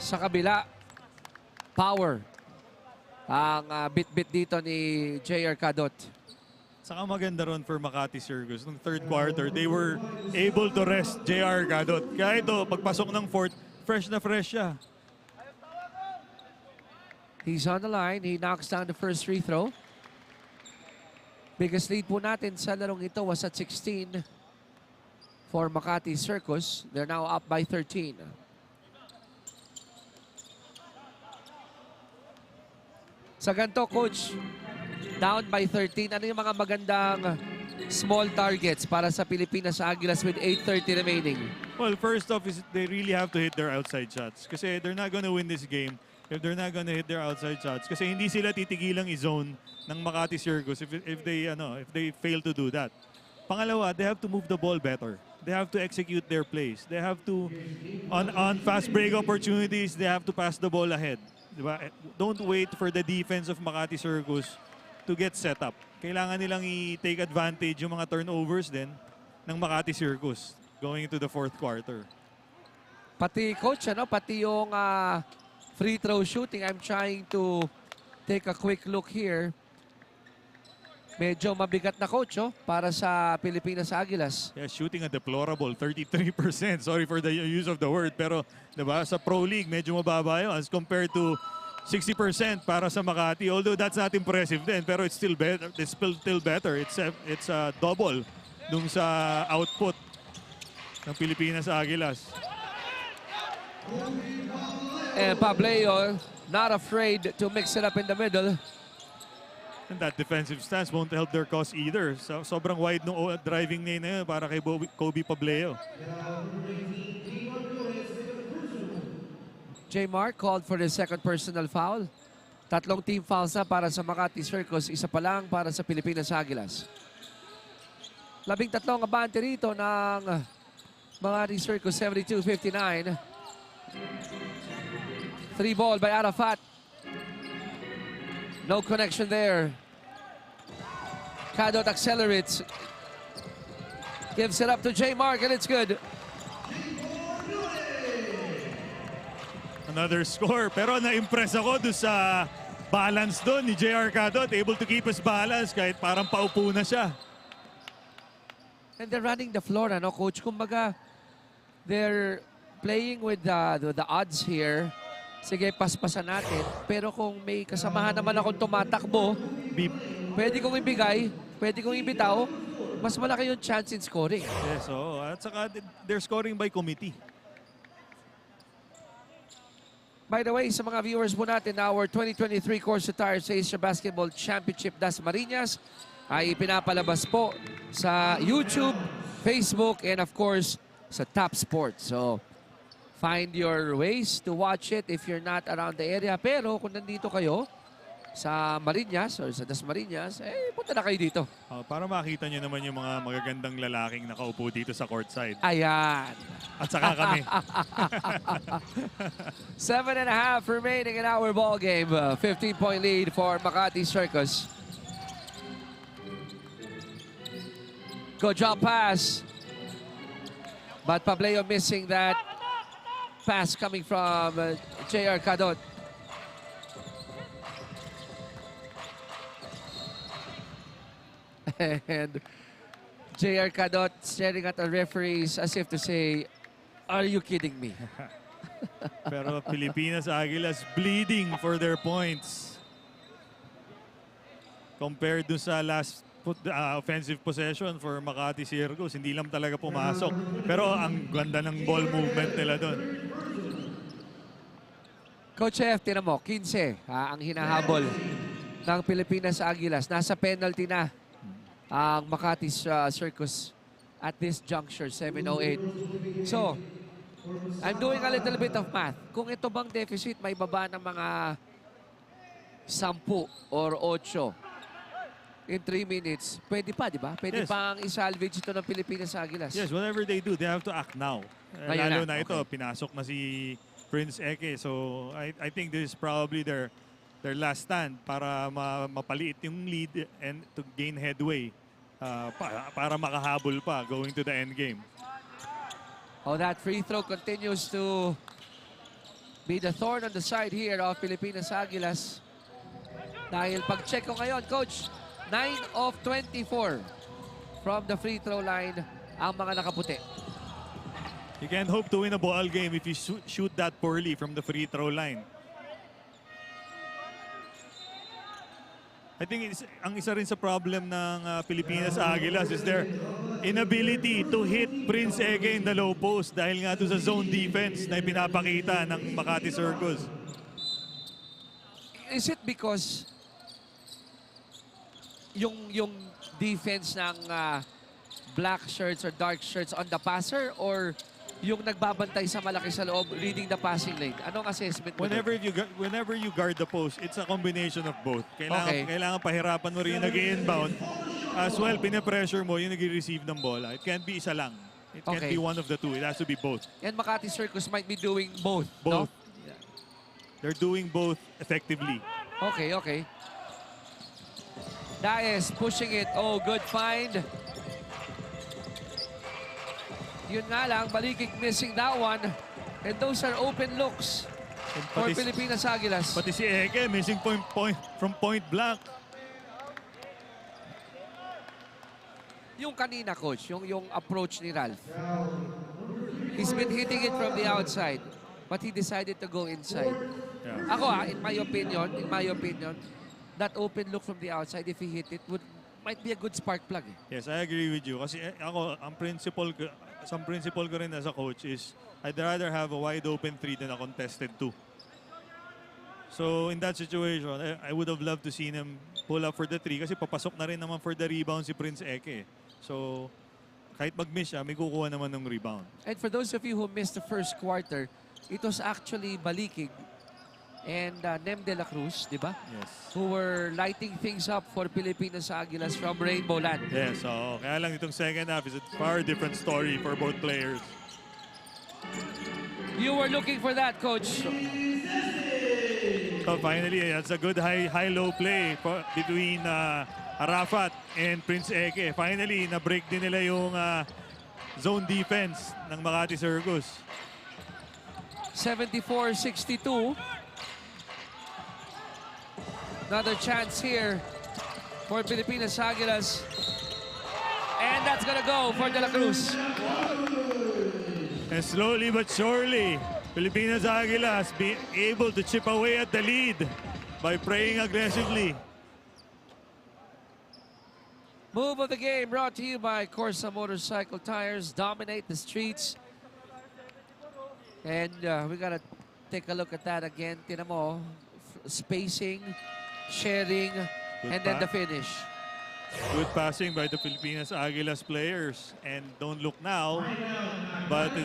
Sa kabila, power ang bit-bit dito ni JR Cadot. Saka maganda ron for Makati Circus. Nung third quarter, they were able to rest JR Gadot. Kaya ito, pagpasok ng fourth, fresh na fresh siya. He's on the line. He knocks down the first free throw. Biggest lead po natin sa larong ito was at 16 for Makati Circus. They're now up by 13. Sa ganito, Coach, down by 13. Ano yung mga magandang small targets para sa Pilipinas Aguilas with 8:30 remaining? Well, first off is they really have to hit their outside shots. Kasi they're not gonna win this game if they're not gonna hit their outside shots. Kasi hindi sila titigilang i-zone ng Makati Circus if they fail to do that. Pangalawa, they have to move the ball better. They have to execute their plays. They have to, on fast break opportunities, they have to pass the ball ahead. Diba? Don't wait for the defense of Makati Circus to get set up. Kailangan nilang i-take advantage yung mga turnovers din ng Makati Circus going into the fourth quarter. Pati, Coach, pati yung free throw shooting, I'm trying to take a quick look here. Medyo mabigat na, Coach, para sa Pilipinas Aguilas. Yeah, shooting a deplorable 33%. Sorry for the use of the word, pero diba, sa Pro League medyo mababa yun as compared to 60% para sa Makati. Although that's not impressive din, pero it's still better. It's still better. It's a double dun sa output ng Pilipinas Aguilas. And Pableo not afraid to mix it up in the middle. And that defensive stance won't help their cause either. So, sobrang wide nung driving lane na yun para kay Kobe Pableo. J. Mark called for the second personal foul. Tatlong team fouls na para sa Makati Circus, isa pa lang para sa Pilipinas Aguilas. 13 ang abante rito ng Makati Circus, 72-59. 3 ball by Arafat. No connection there. Cadot accelerates. Gives it up to J. Mark and it's good. Another score. Pero na-impress ako doon sa balance doon ni JR Cadot. Able to keep his balance kahit parang paupo na siya. And they're running the floor, Coach? Kumbaga, they're playing with the odds here. Sige, paspasan natin. Pero kung may kasamahan naman akong tumatakbo, pwede kong ibigay, pwede kong ibitaw, mas malaki yung chance in scoring. Yes, at saka they're scoring by committee. By the way, sa mga viewers po natin, our 2023 CORSA Tires Asia Basketball Championship Dasmariñas ay pinapalabas po sa YouTube, Facebook, and of course, sa Top Sports. So, find your ways to watch it if you're not around the area. Pero kung nandito kayo sa Mariñas or sa Dasmariñas, punta na kayo dito. Para makita nyo naman yung mga magagandang lalaking nakaupo dito sa courtside. Ayan. At saka kami. 7.5 remaining in our ball game. 15-point lead for Makati Circus. Good drop pass. But Pableo missing that pass coming from J.R. Cadot. And J.R. Cadot staring at the referees as if to say, are you kidding me? Pero Pilipinas Aguilas bleeding for their points. Compared dun sa last offensive possession for Makati Circus, hindi lang talaga pumasok. Pero ang ganda ng ball movement nila doon. Coach F, tinan mo, 15 ang hinahabol ng Pilipinas Aguilas. Nasa penalty na ang Makati Circus at this juncture, 7:08. So, I'm doing a little bit of math. Kung ito bang deficit, may baba ng mga 10 or 8 in 3 minutes, pwede pa, di ba? Pwede Yes. pang isalvage ito ng Pilipinas Aguilas. Yes, whatever they do, they have to act now. Ngayon Lalo na, na ito, pinasok na si Prince Eke. So, I think this is probably their last stand para mapaliit yung lead and to gain headway para makahabol pa going to the end game. Oh, that free throw continues to be the thorn on the side here of Pilipinas Aguilas. Dahil pag-check ko ngayon, Coach, 9 of 24 from the free throw line ang mga nakaputi. You can't hope to win a ball game if you shoot that poorly from the free throw line. I think ang isa rin sa problem ng Pilipinas Aguilas is their inability to hit Prince Ege in the low post dahil nga doon sa zone defense na ipinapakita ng Makati Circus. Is it because yung defense ng black shirts or dark shirts on the passer or yung nagbabantay sa malaki sa loob reading the passing lane? Anong assessment mo? Whenever you guard the post, it's a combination of both. Kailangan pahirapan mo rin yung nag-inbound. As well, pinapressure mo yung nag-receive ng bola. It can't be isa lang. It can't be one of the two. It has to be both. And Makati Circus might be doing both. Both. No? Yeah. They're doing both effectively. Okay. Daes pushing it. Oh, good find. Yun nga lang, Balikik missing that one. And those are open looks for Pilipinas Aguilas. Pati si Eke missing point from point blank. Yung kanina, Coach, yung approach ni Ralph. He's been hitting it from the outside, but he decided to go inside. Yeah. Ako, in my opinion, that open look from the outside, if he hit it, might be a good spark plug. Yes, I agree with you. Kasi ako, ang principle ko rin as a coach is I'd rather have a wide open 3 than a contested 2. So in that situation, I would have loved to see him pull up for the 3 kasi papasok na rin naman for the rebound si Prince Eke. So kahit mag-miss siya, may kukuha naman ng rebound. And for those of you who missed the first quarter, it was actually Balikig and Nem de la Cruz, di ba? Yes. Who were lighting things up for Pilipinas Aguilas from Rainbow Land. Yes, so kaya lang itong second half is a far different story for both players. You were looking for that, Coach. So finally, that's a good high-low play between Arafat and Prince Eke. Finally, na-break din nila yung zone defense ng Makati Circus. 74-62. Another chance here for Pilipinas Aguilas. And that's gonna go for De La Cruz. And slowly but surely, Pilipinas Aguilas be able to chip away at the lead by playing aggressively. Move of the game brought to you by CORSA Motorcycle Tires. Dominate the streets. And we got a take a look at that again. Tinan mo, spacing, sharing, Good and then the pass. finish. Good passing by the Pilipinas Aguilas players. And don't look now, but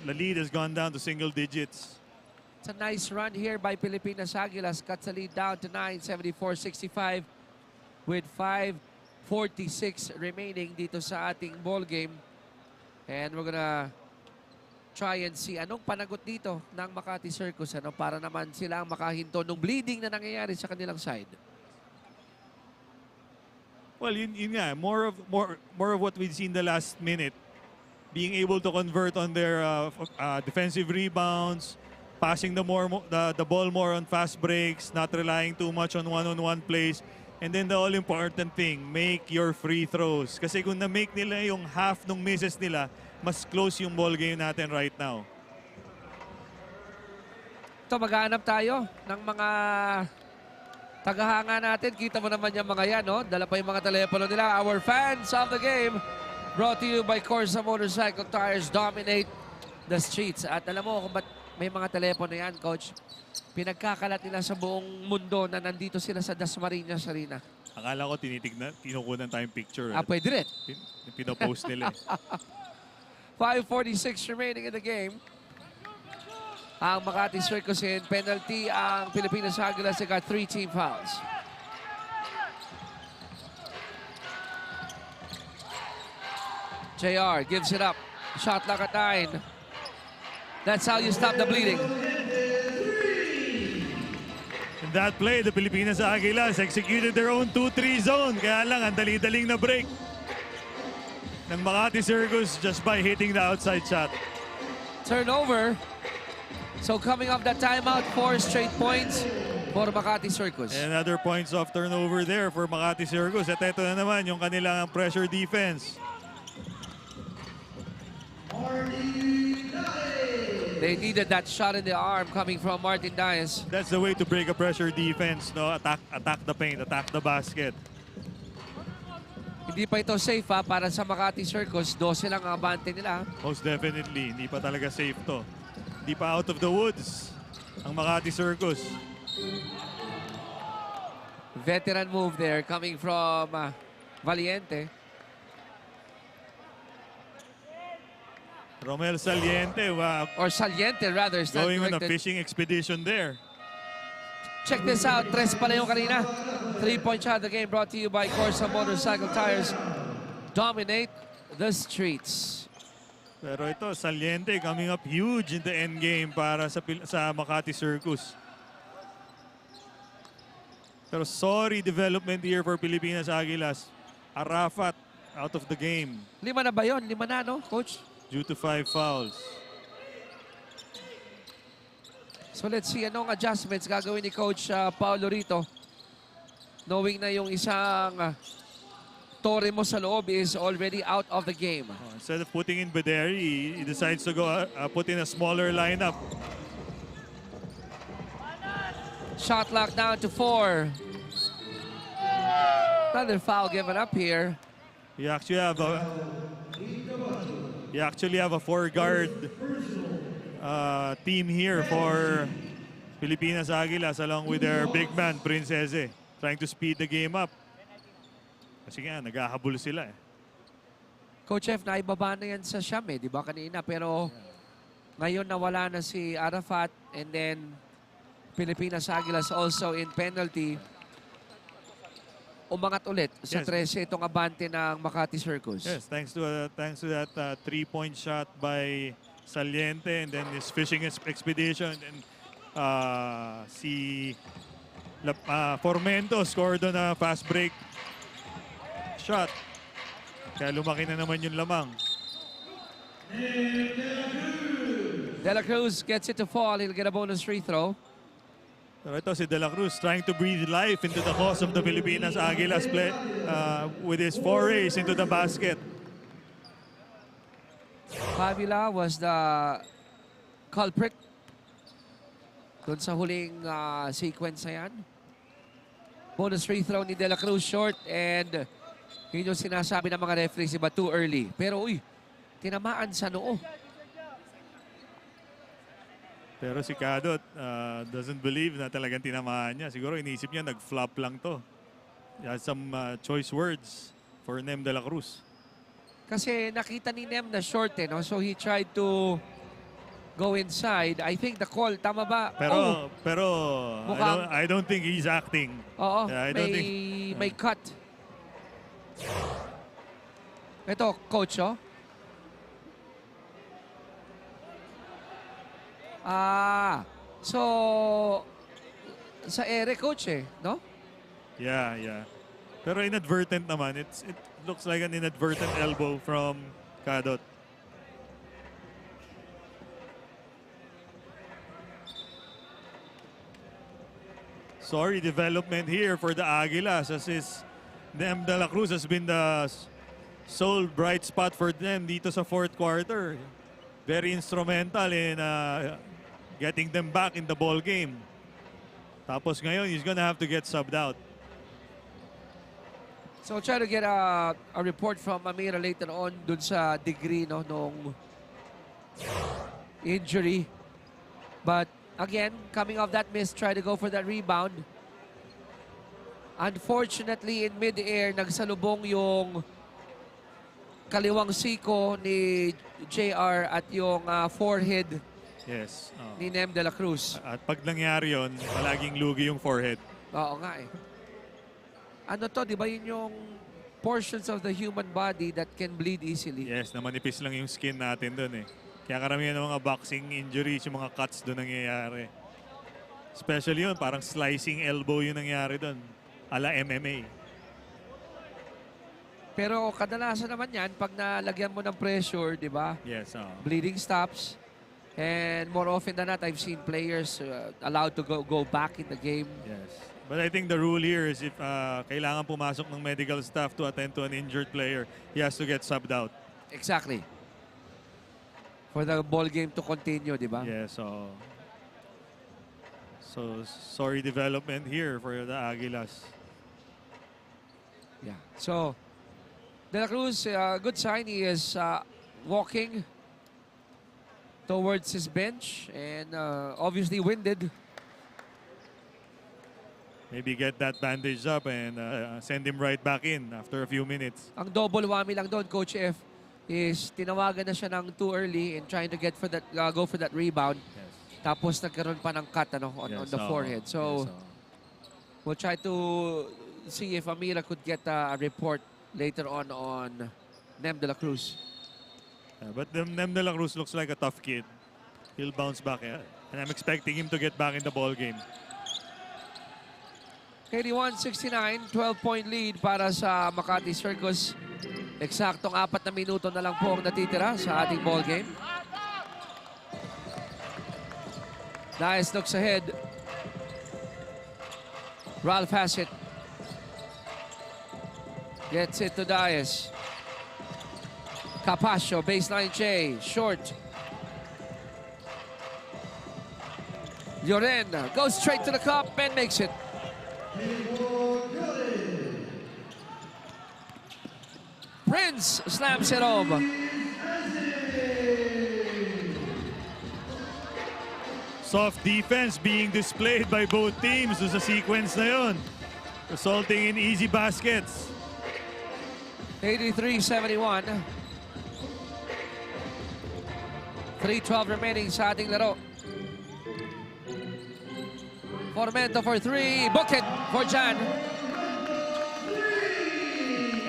the lead has gone down to single digits. It's a nice run here by Pilipinas Aguilas. Cuts the lead down to 9, 74-65 with 5:46 remaining dito sa ating ball game. And we're gonna try and see anong panagot dito ng Makati Circus para naman sila ang makahinto ng bleeding na nangyayari sa kanilang side. Well, yun nga, more of what we've seen the last minute. Being able to convert on their defensive rebounds, passing the ball more on fast breaks, not relying too much on one-on-one plays. And then the all-important thing, make your free throws. Kasi kung na-make nila yung half ng misses nila, mas close yung ball game natin right now. Ito, maghahanap tayo ng mga tagahanga natin. Kita mo naman yung mga yan, no? Dala pa yung mga telepono nila. Our fans of the game, brought to you by CORSA Motorcycle Tires, dominate the streets. At alam mo kung ba't may mga telepono yan, Coach? Pinagkakalat nila sa buong mundo na nandito sila sa Dasmariñas Arena. Akala ko kinukunan tayong picture. Pwede rin. Pinopost nila. 5:46 remaining in the game. Ang Makati Circus in penalty. Ang Pilipinas Aguilas, they got 3 team fouls. JR gives it up. Shot clock at 9. That's how you stop the bleeding. In that play, the Pilipinas Aguilas executed their own 2-3 zone. Kaya lang, ang dali-daling na break ng Makati Circus just by hitting the outside shot. Turnover. So coming off that timeout, 4 straight points for Makati Circus. Another points of turnover there for Makati Circus. At ito na naman yung kanilang pressure defense. They needed that shot in the arm coming from Martin Dias. That's the way to break a pressure defense, no? Attack the paint, attack the basket. Hindi pa ito safe para sa Makati Circus. 12 lang ang abante nila. Most definitely, hindi pa talaga safe to. Hindi pa out of the woods ang Makati Circus. Veteran move there coming from Valiente. Romel Saliente, Or Saliente rather. stand going on a corrected. fishing expedition there. Check this out. 3 pala yung kanina. 3-point shot of the game brought to you by CORSA Motorcycle Tires. Dominate the streets. Pero ito, Saliente coming up huge in the end game para sa Makati Circus. Pero sorry development here for Pilipinas Aguilas. Arafat out of the game 5 na ba yun? 5 na, no, Coach? due to 5 fouls. So let's see anong adjustments gagawin ni Coach Paulo rito. Knowing na yung isang Torre mo sa loob is already out of the game. Instead of putting in Bederi, he decides to go put in a smaller lineup. Shot clock down to 4. Another foul given up here. You actually have a 4-guard team here for Pilipinas Aguilas along with their big man, Princese, trying to speed the game up. Kasi nga, naghahabol sila eh. Coach F, naibaba na yan sa Siam di ba kanina? Pero ngayon nawala na si Arafat and then Pilipinas Aguilas also in penalty. Umangat ulit sa 13 itong abante ng Makati Circus. Yes, thanks to that 3-point shot by Saliente and then his fishing expedition and si Formento scored on a fast break shot. Kaya lumaki na naman yung lamang. De La Cruz gets it to fall. He'll get a bonus free throw. Pero ito si De La Cruz trying to breathe life into the cause of the Pilipinas Aguilas play with his forays into the basket. Fabula was the culprit doon sa huling sequence na yan. Bonus free throw ni De La Cruz short and yun yung sinasabi ng mga referees, iba too early. Pero tinamaan sa noo. Pero si Cadot doesn't believe na talagang tinamaan niya. Siguro iniisip niya nag-flop lang to. He has some choice words for Nem de la Cruz. Kasi nakita ni Nem na short no? So he tried to go inside. I think the call, tama ba? Pero Mukhang- I don't think he's acting. Oo, Yeah, I don't may cut. Ito, coach, oh. So, sa ere, coach, no? Yeah. Pero inadvertent naman. It looks like an inadvertent elbow from Cadot. Sorry development here for the Aguilas as is Nem de la Cruz has been the sole bright spot for them dito sa fourth quarter. Very instrumental in getting them back in the ball game. Tapos ngayon, he's gonna have to get subbed out. So, I'll try to get a report from Amira later on dun sa degree no, nung injury. But, again, coming off that miss, try to go for that rebound. Unfortunately, in mid-air, nagsalubong yung kaliwang siko ni JR at yung forehead Yes. ni Nem de la Cruz. At pag nangyari yun, palaging lugi yung forehead. Oo nga eh. Ano to, di ba yun yung portions of the human body that can bleed easily? Yes, na manipis lang yung skin natin doon eh. Kaya karamihan ng mga boxing injuries, yung mga cuts doon nangyayari. Especially yun, parang slicing elbow yung nangyari doon. Ala MMA. Pero kadalasan naman yan, pag nalagyan mo ng pressure, di ba? Yes. Bleeding stops. And more often than not, I've seen players allowed to go back in the game. Yes. But I think the rule here is if kailangan pumasok ng medical staff to attend to an injured player, he has to get subbed out. Exactly. For the ball game to continue, di ba? Yes. So sorry development here for the Aguilas. Yeah. So, De La Cruz, good sign. He is walking towards his bench and obviously winded. Maybe get that bandage up and send him right back in after a few minutes. Ang double whammy lang doon, Coach F, is tinawagan na siya ng too early in trying to get for that go for that rebound. Yes. Tapos nagkaroon pa ng cut on the forehead. So, we'll try to see if Amira could get a report later on Nem de la Cruz. But Nem de la Cruz looks like a tough kid. He'll bounce back. And I'm expecting him to get back in the ball game. 81-69, 12-point lead para sa Makati Circus. Eksaktong 4 na minuto na lang po ang natitira sa ating ball game. Nice looks ahead. Ralph Hassett gets it to Dias. Capascio, baseline J, short. Lloren goes straight to the cup and makes it. Prince slams it home. Soft defense being displayed by both teams sa sequence na yun, resulting in easy baskets. 83-71. 3:12 remaining sa ating laro. Formento for 3. Book it for Jan.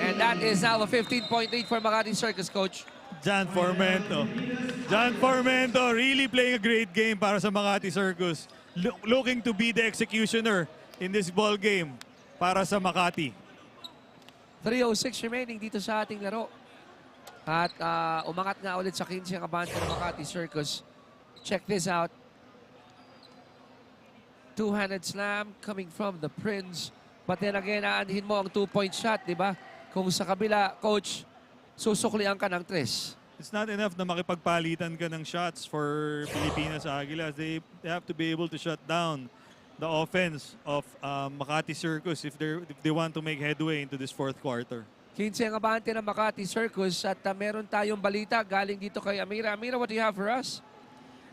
And that is now a 15-point lead for Makati Circus, Coach. Jan Formento. Jan Formento really playing a great game para sa Makati Circus. Looking to be the executioner in this ball game para sa Makati. 3:06 remaining dito sa ating laro. At umangat nga ulit sa 15 ang abante ng Makati Circus. Check this out. Two-handed slam coming from the Prince. But then again, aanhin mo ang 2-point shot, di ba? Kung sa kabila, Coach, susuklian ka ng 3. It's not enough na makipagpalitan ka ng shots for Pilipinas Aguilas. They have to be able to shut down the offense of Makati Circus if they want to make headway into this fourth quarter. 15 ang abante ng Makati Circus at meron tayong balita galing dito kay Amira. Amira, what do you have for us?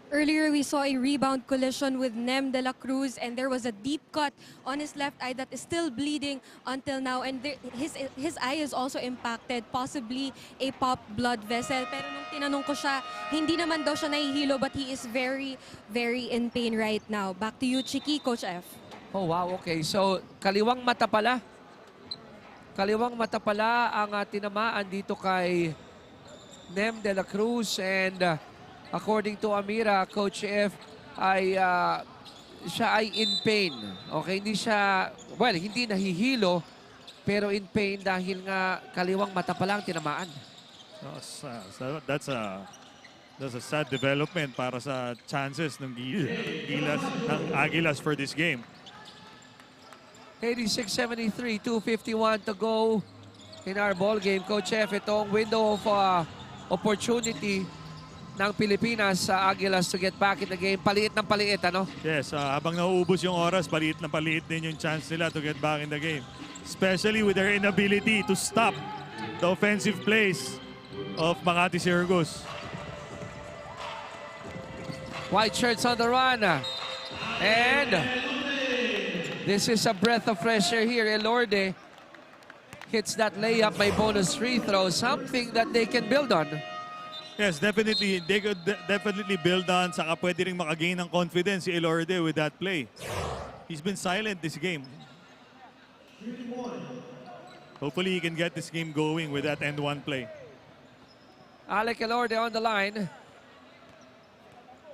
Earlier, we saw a rebound collision with Nem de la Cruz, and there was a deep cut on his left eye that is still bleeding until now. And his eye is also impacted, possibly a popped blood vessel. Pero nung tinanong ko siya, hindi naman daw siya nahihilo, but he is very, very in pain right now. Back to you, Chiki, Coach F. Oh, wow. Okay. So, kaliwang mata pala. Kaliwang mata pala ang tinamaan dito kay Nem de la Cruz. And according to Amira, Coach F, siya ay in pain. Okay, hindi siya, well, hindi nahihilo, pero in pain dahil nga kaliwang mata pa lang tinamaan. That's a sad development para sa chances ng Aguilas for this game. 86-73, 2:51 to go in our ball game. Coach F, itong window of opportunity ng Pilipinas sa Aguilas to get back in the game. Paliit ng paliit, ano? Yes, habang nauubos yung oras, paliit na paliit din yung chance nila to get back in the game. Especially with their inability to stop the offensive plays of Makati Circus. White shirts on the run. And this is a breath of fresh air here. Elorde hits that layup by bonus free throw. Something that they can build on. Yes, definitely. They could definitely build on. Saka pwede rin makagain ng confidence si Elorde with that play. He's been silent this game. Hopefully he can get this game going with that end one play. Alec Elorde on the line.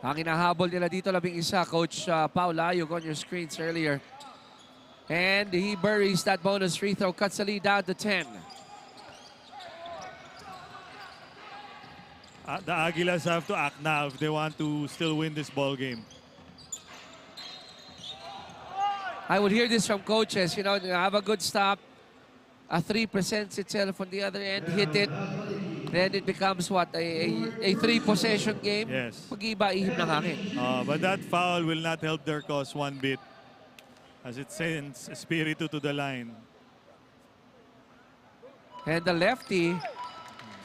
Ang inahabol nila dito, 11, Coach Paul Ayug on your screens earlier. And he buries that bonus free throw, cuts the lead down to 10. The Aguilas have to act now if they want to still win this ball game. I would hear this from coaches, you know, have a good stop. A 3% itself on the other end, hit it. Then it becomes what, a 3-possession game? Yes. Pag-iba-ihim ng hangin. But that foul will not help their cause one bit as it sends Espiritu to the line. And the lefty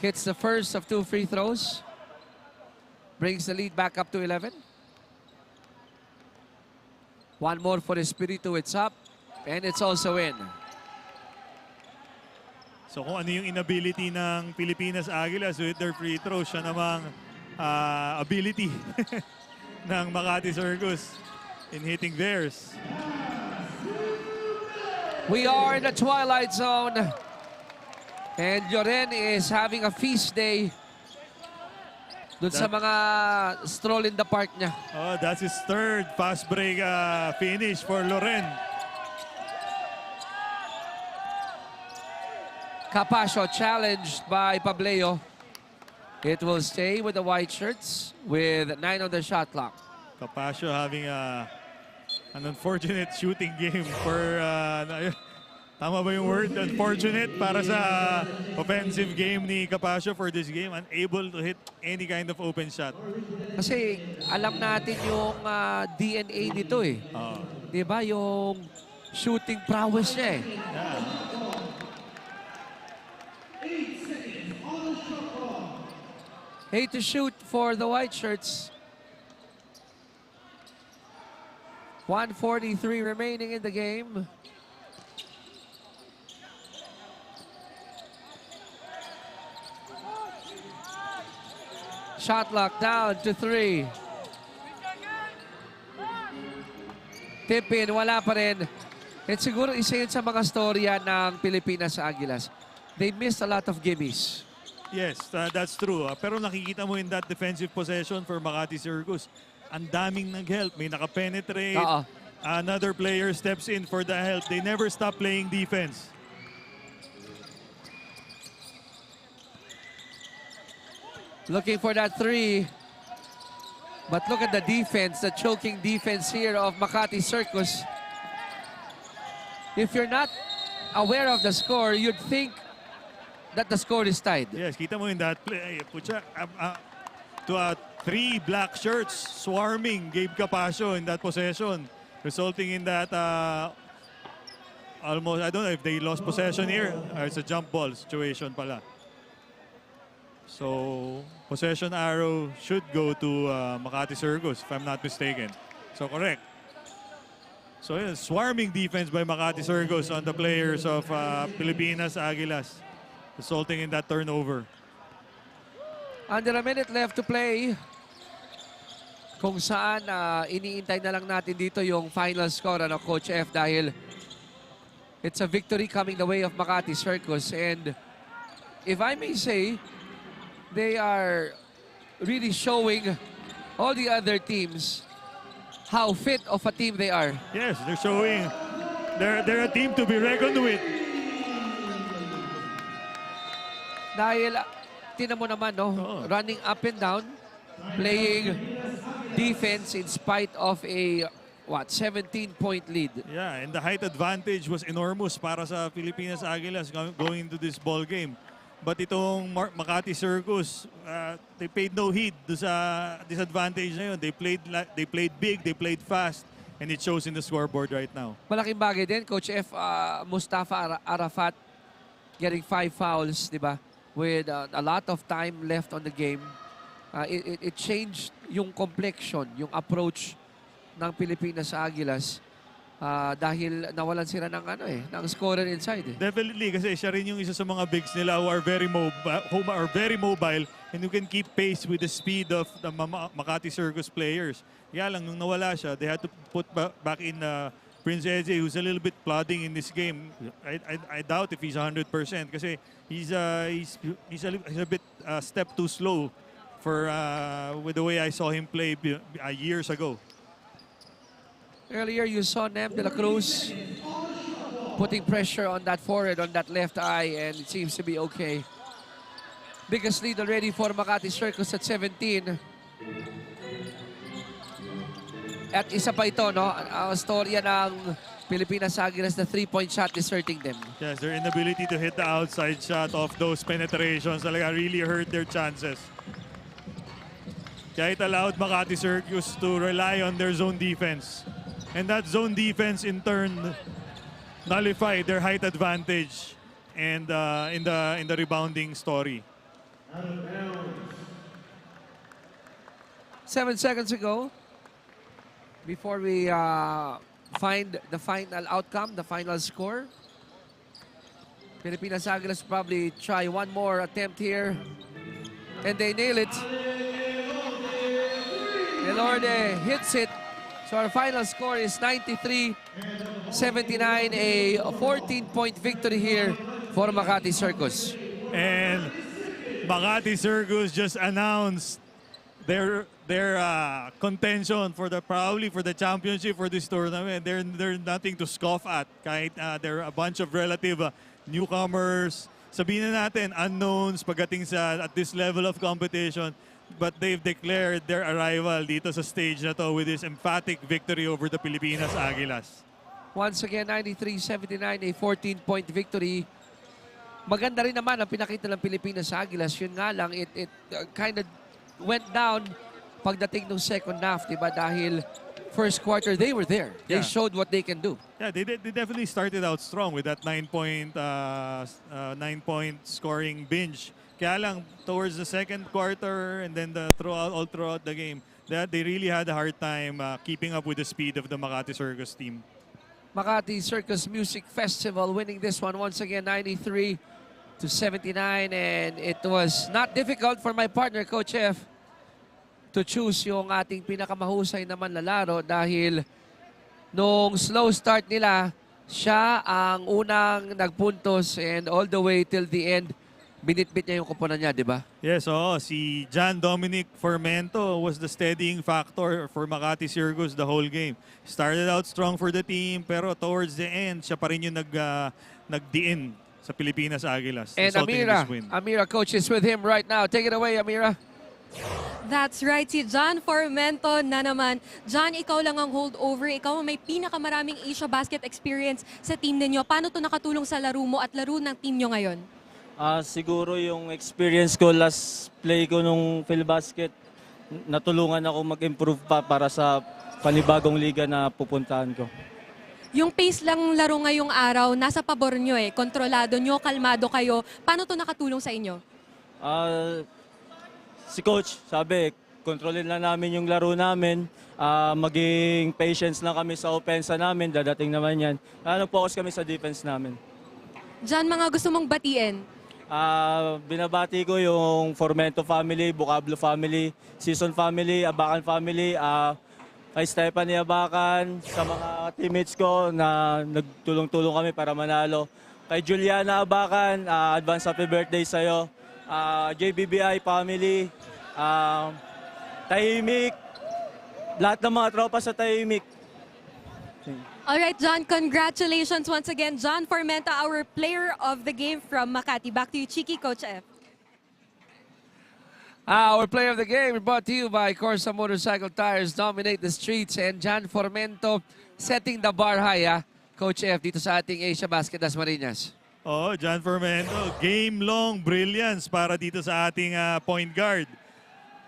hits the first of 2 free throws. Brings the lead back up to 11. One more for Espiritu. It's up. And it's also in. So kung ano yung inability ng Pilipinas Aguilas with their free throws, siya namang ability ng Makati Circus in hitting theirs. We are in the twilight zone. And Lloren is having a feast day dun sa mga stroll in the park niya. Oh, that's his third fast break finish for Loren. Capascio challenged by Pableo. It will stay with the white shirts with 9 on the shot clock. Capascio having an unfortunate shooting game for tama ba yung word? Unfortunate para sa offensive game ni Capascio for this game. Unable to hit any kind of open shot. Kasi alam natin yung DNA nito eh. Di ba? Yung shooting prowess niya eh. Yeah. Eight to shoot for the white shirts. 1:43 remaining in the game. Shot clock down to 3. Tip in, wala pa rin. At siguro isa yun sa mga storya ng Pilipinas Aguilas. They missed a lot of gimmies. Yes, that's true. Pero nakikita mo in that defensive possession for Makati Circus, ang daming nag-help. May nakapenetrate. Another player steps in for the help. They never stop playing defense. Looking for that 3. But look at the defense, the choking defense here of Makati Circus. If you're not aware of the score, you'd think that the score is tied. Yes, kita mo in that play. Putya, to 3 black shirts swarming Gabe Capascio in that possession, resulting in that almost, I don't know if they lost possession here or it's a jump ball situation pala. So, possession arrow should go to Makati Circus, if I'm not mistaken. So, correct. So, yeah, swarming defense by Makati Circus on the players of Pilipinas Aguilas, resulting in that turnover. Under a minute left to play. Kung saan iniintay na lang natin dito yung final score, ano, Coach F, dahil it's a victory coming the way of Makati Circus. And if I may say, they are really showing all the other teams how fit of a team they are. Yes, they're showing they're a team to be reckoned with. Dahil, tinan mo naman, no, running up and down, playing defense in spite of a, 17-point lead. Yeah, and the height advantage was enormous para sa Pilipinas Aguilas going into this ball game. But itong Makati Circus, they paid no heed do sa disadvantage na yun. They played big, they played fast, and it shows in the scoreboard right now. Malaking bagay din, Coach F, Mustafa Arafat getting 5 fouls, di ba? With a lot of time left on the game. It changed yung complexion, yung approach ng Pilipinas Aguilas dahil nawalan sila ng ng scorer inside. Definitely, kasi siya rin yung isa sa mga bigs nila who are very mobile and who can keep pace with the speed of the Makati Circus players. Kaya lang, nung nawala siya, they had to put back in Prince Eje, who's a little bit plodding in this game. I doubt if he's 100% kasi he's a bit step too slow for with the way I saw him play years ago. Earlier, you saw Nem de la Cruz putting pressure on that forehead, on that left eye, and it seems to be okay. Biggest lead already for Makati Circus at 17. At isa pa ito, no? Ang storya ng Pilipinas Aguilas, the 3-point shot deserting them. Yes, their inability to hit the outside shot of those penetrations talaga really hurt their chances. Kaya it allowed Makati Circus to rely on their zone defense. And that zone defense in turn nullified their height advantage and in the rebounding story. 7 seconds ago, before we find the final outcome, the final score, Pilipinas Aguilas probably try one more attempt here, and they nail it. Elorde hits it. So our final score is 93-79, a 14-point victory here for Makati Circus. And Makati Circus just announced their contention for probably for the championship for this tournament. They're nothing to scoff at. Kahit they're a bunch of relative newcomers. Sabihin na natin, unknowns pagdating at this level of competition. But they've declared their arrival dito sa stage na to with this emphatic victory over the Pilipinas Aguilas. Once again, 93-79, a 14-point victory. Maganda rin naman ang pinakita ng Pilipinas Aguilas. Yun nga lang, it kind of went down pagdating ng second half, diba? Dahil first quarter, they were there. They showed what they can do. Yeah, they definitely started out strong with that 9-point scoring binge. Kaya lang, towards the second quarter and then all throughout the game, they really had a hard time keeping up with the speed of the Makati Circus team. Makati Circus Music Festival winning this one once again, 93-79. And it was not difficult for my partner, Coach F, to choose yung ating pinakamahusay naman lalaro dahil nung slow start nila, siya ang unang nagpuntos and all the way till the end, binitbit niya yung kuponan niya, di ba? Yes, si John Dominic Formento was the steadying factor for Makati Circus the whole game. Started out strong for the team, pero towards the end, siya pa rin yung nagdiin sa Pilipinas Aguilas. And Amira, coach is with him right now. Take it away, Amira. That's right, si John Formento na naman. John, ikaw lang ang holdover. Ikaw ang may pinakamaraming Asiabasket experience sa team ninyo. Paano to nakatulong sa laro mo at laro ng team nyo ngayon? Siguro yung experience ko last play ko nung Philbasket, natulungan ako mag-improve pa para sa panibagong liga na pupuntahan ko. Yung pace lang laro ngayong araw, nasa pabor nyo kontrolado nyo, kalmado kayo. Paano to nakatulong sa inyo? si coach, sabi, kontrolin lang namin yung laro namin. Maging patience lang kami sa opensa namin. Dadating naman yan. Focus kami sa defense namin. John, mga gusto mong batiin? Binabati ko yung Formento family, Vocablo family, Season family, Abacan family, kay Stephanie Abacan, sa mga teammates ko na nagtulong-tulong kami para manalo. Kay Juliana Abacan, advance happy birthday sa'yo. JBBI family, Tahimik, lahat ng mga tropa sa Tahimik. Alright, John, congratulations once again. John Formenta, our player of the game from Makati. Back to you, Chiki, Coach F. Our player of the game brought to you by CORSA Motorcycle Tires. Dominate the streets. And John Formento setting the bar high, Coach F, dito sa ating Asiabasket Dasmariñas. Oh, John Fermento, game-long brilliance para dito sa ating point guard.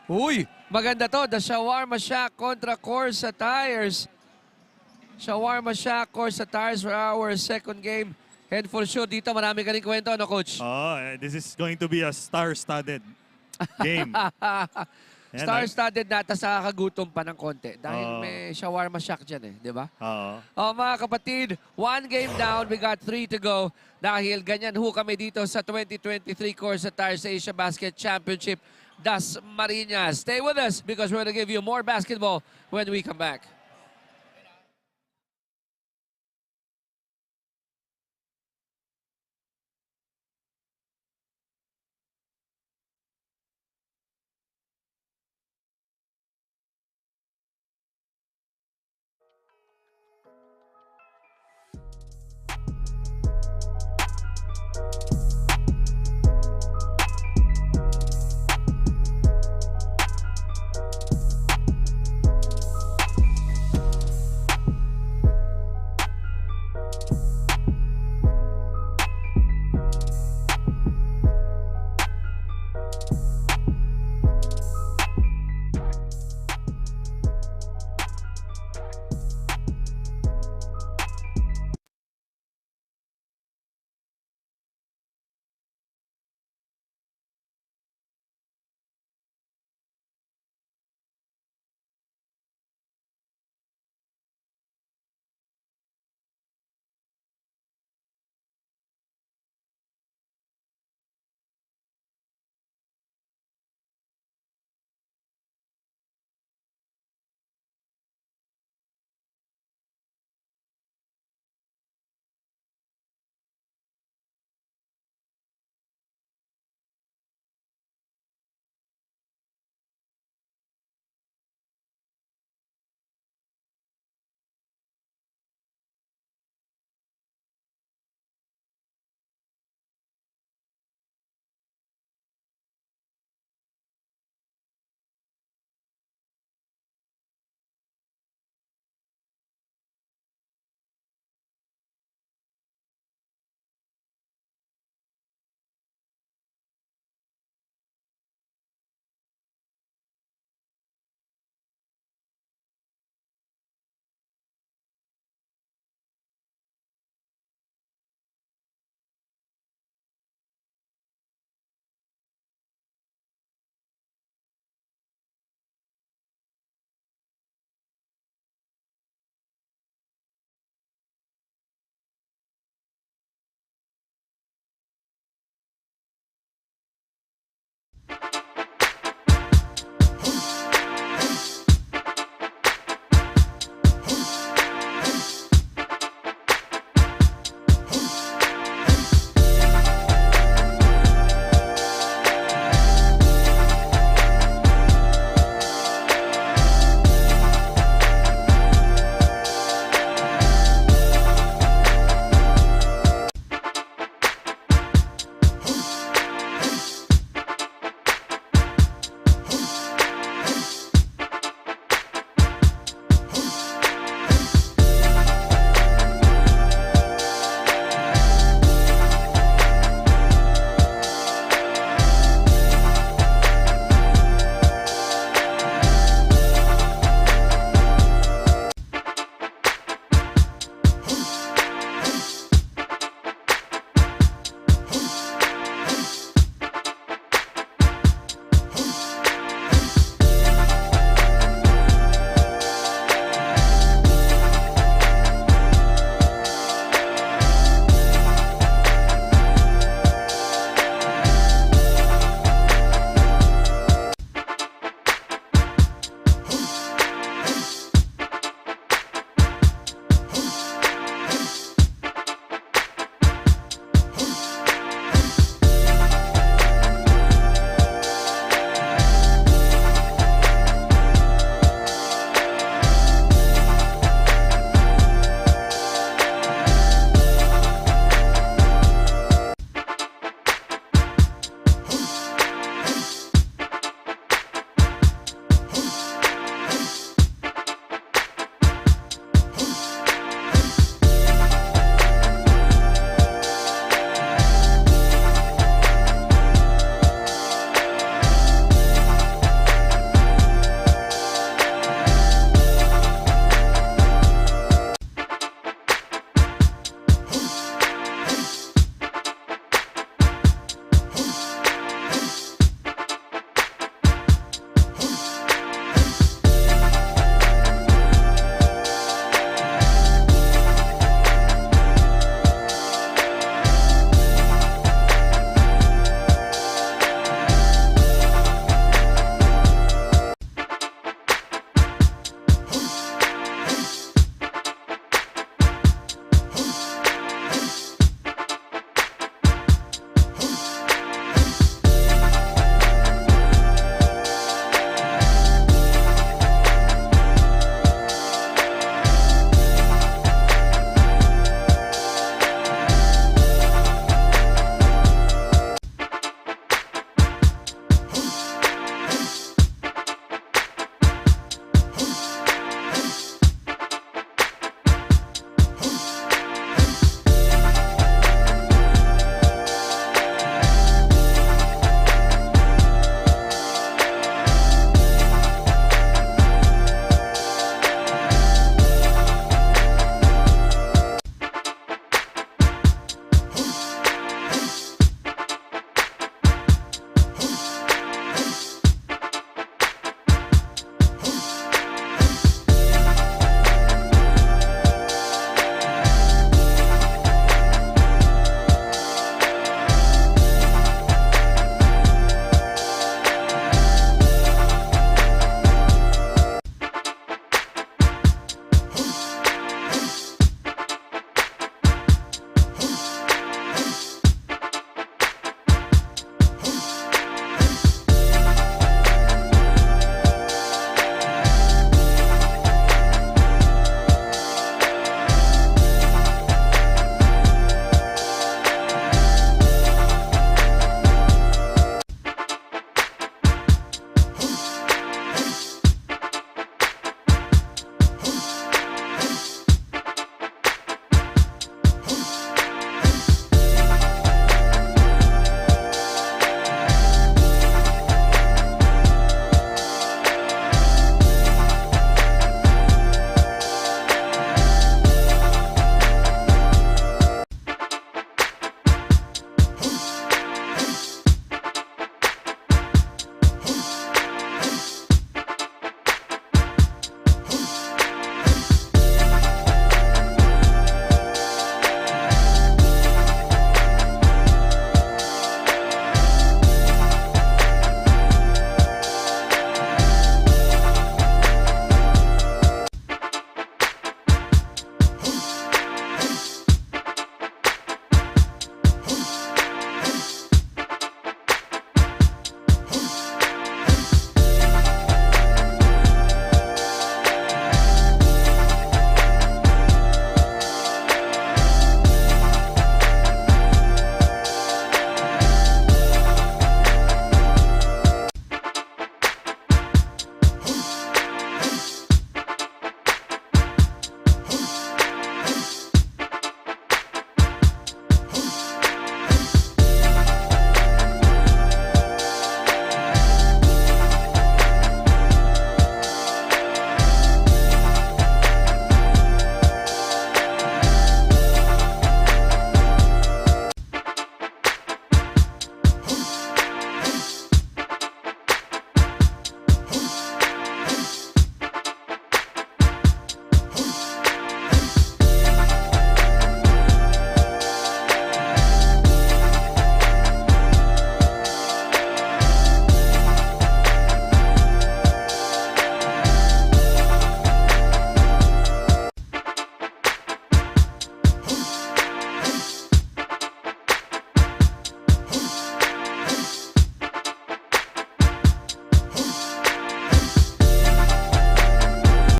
Uy, maganda to. The Shawarma Shack kontra CORSA Tires. Shawarma Shack, CORSA Tires for our second game. And for sure, dito marami ka rin kwento, no, Coach? Oh, this is going to be a star-studded game. Star-studded na, tas nakakagutom pa ng konti. Dahil may Shawarma Shack dyan di ba? Oo. Mga kapatid, 1 game down, we got 3 to go. Dahil ganyan kami dito sa 2023 CORSA Tires Asia Basket Championship Dasmariñas. Stay with us because we're going to give you more basketball when we come back.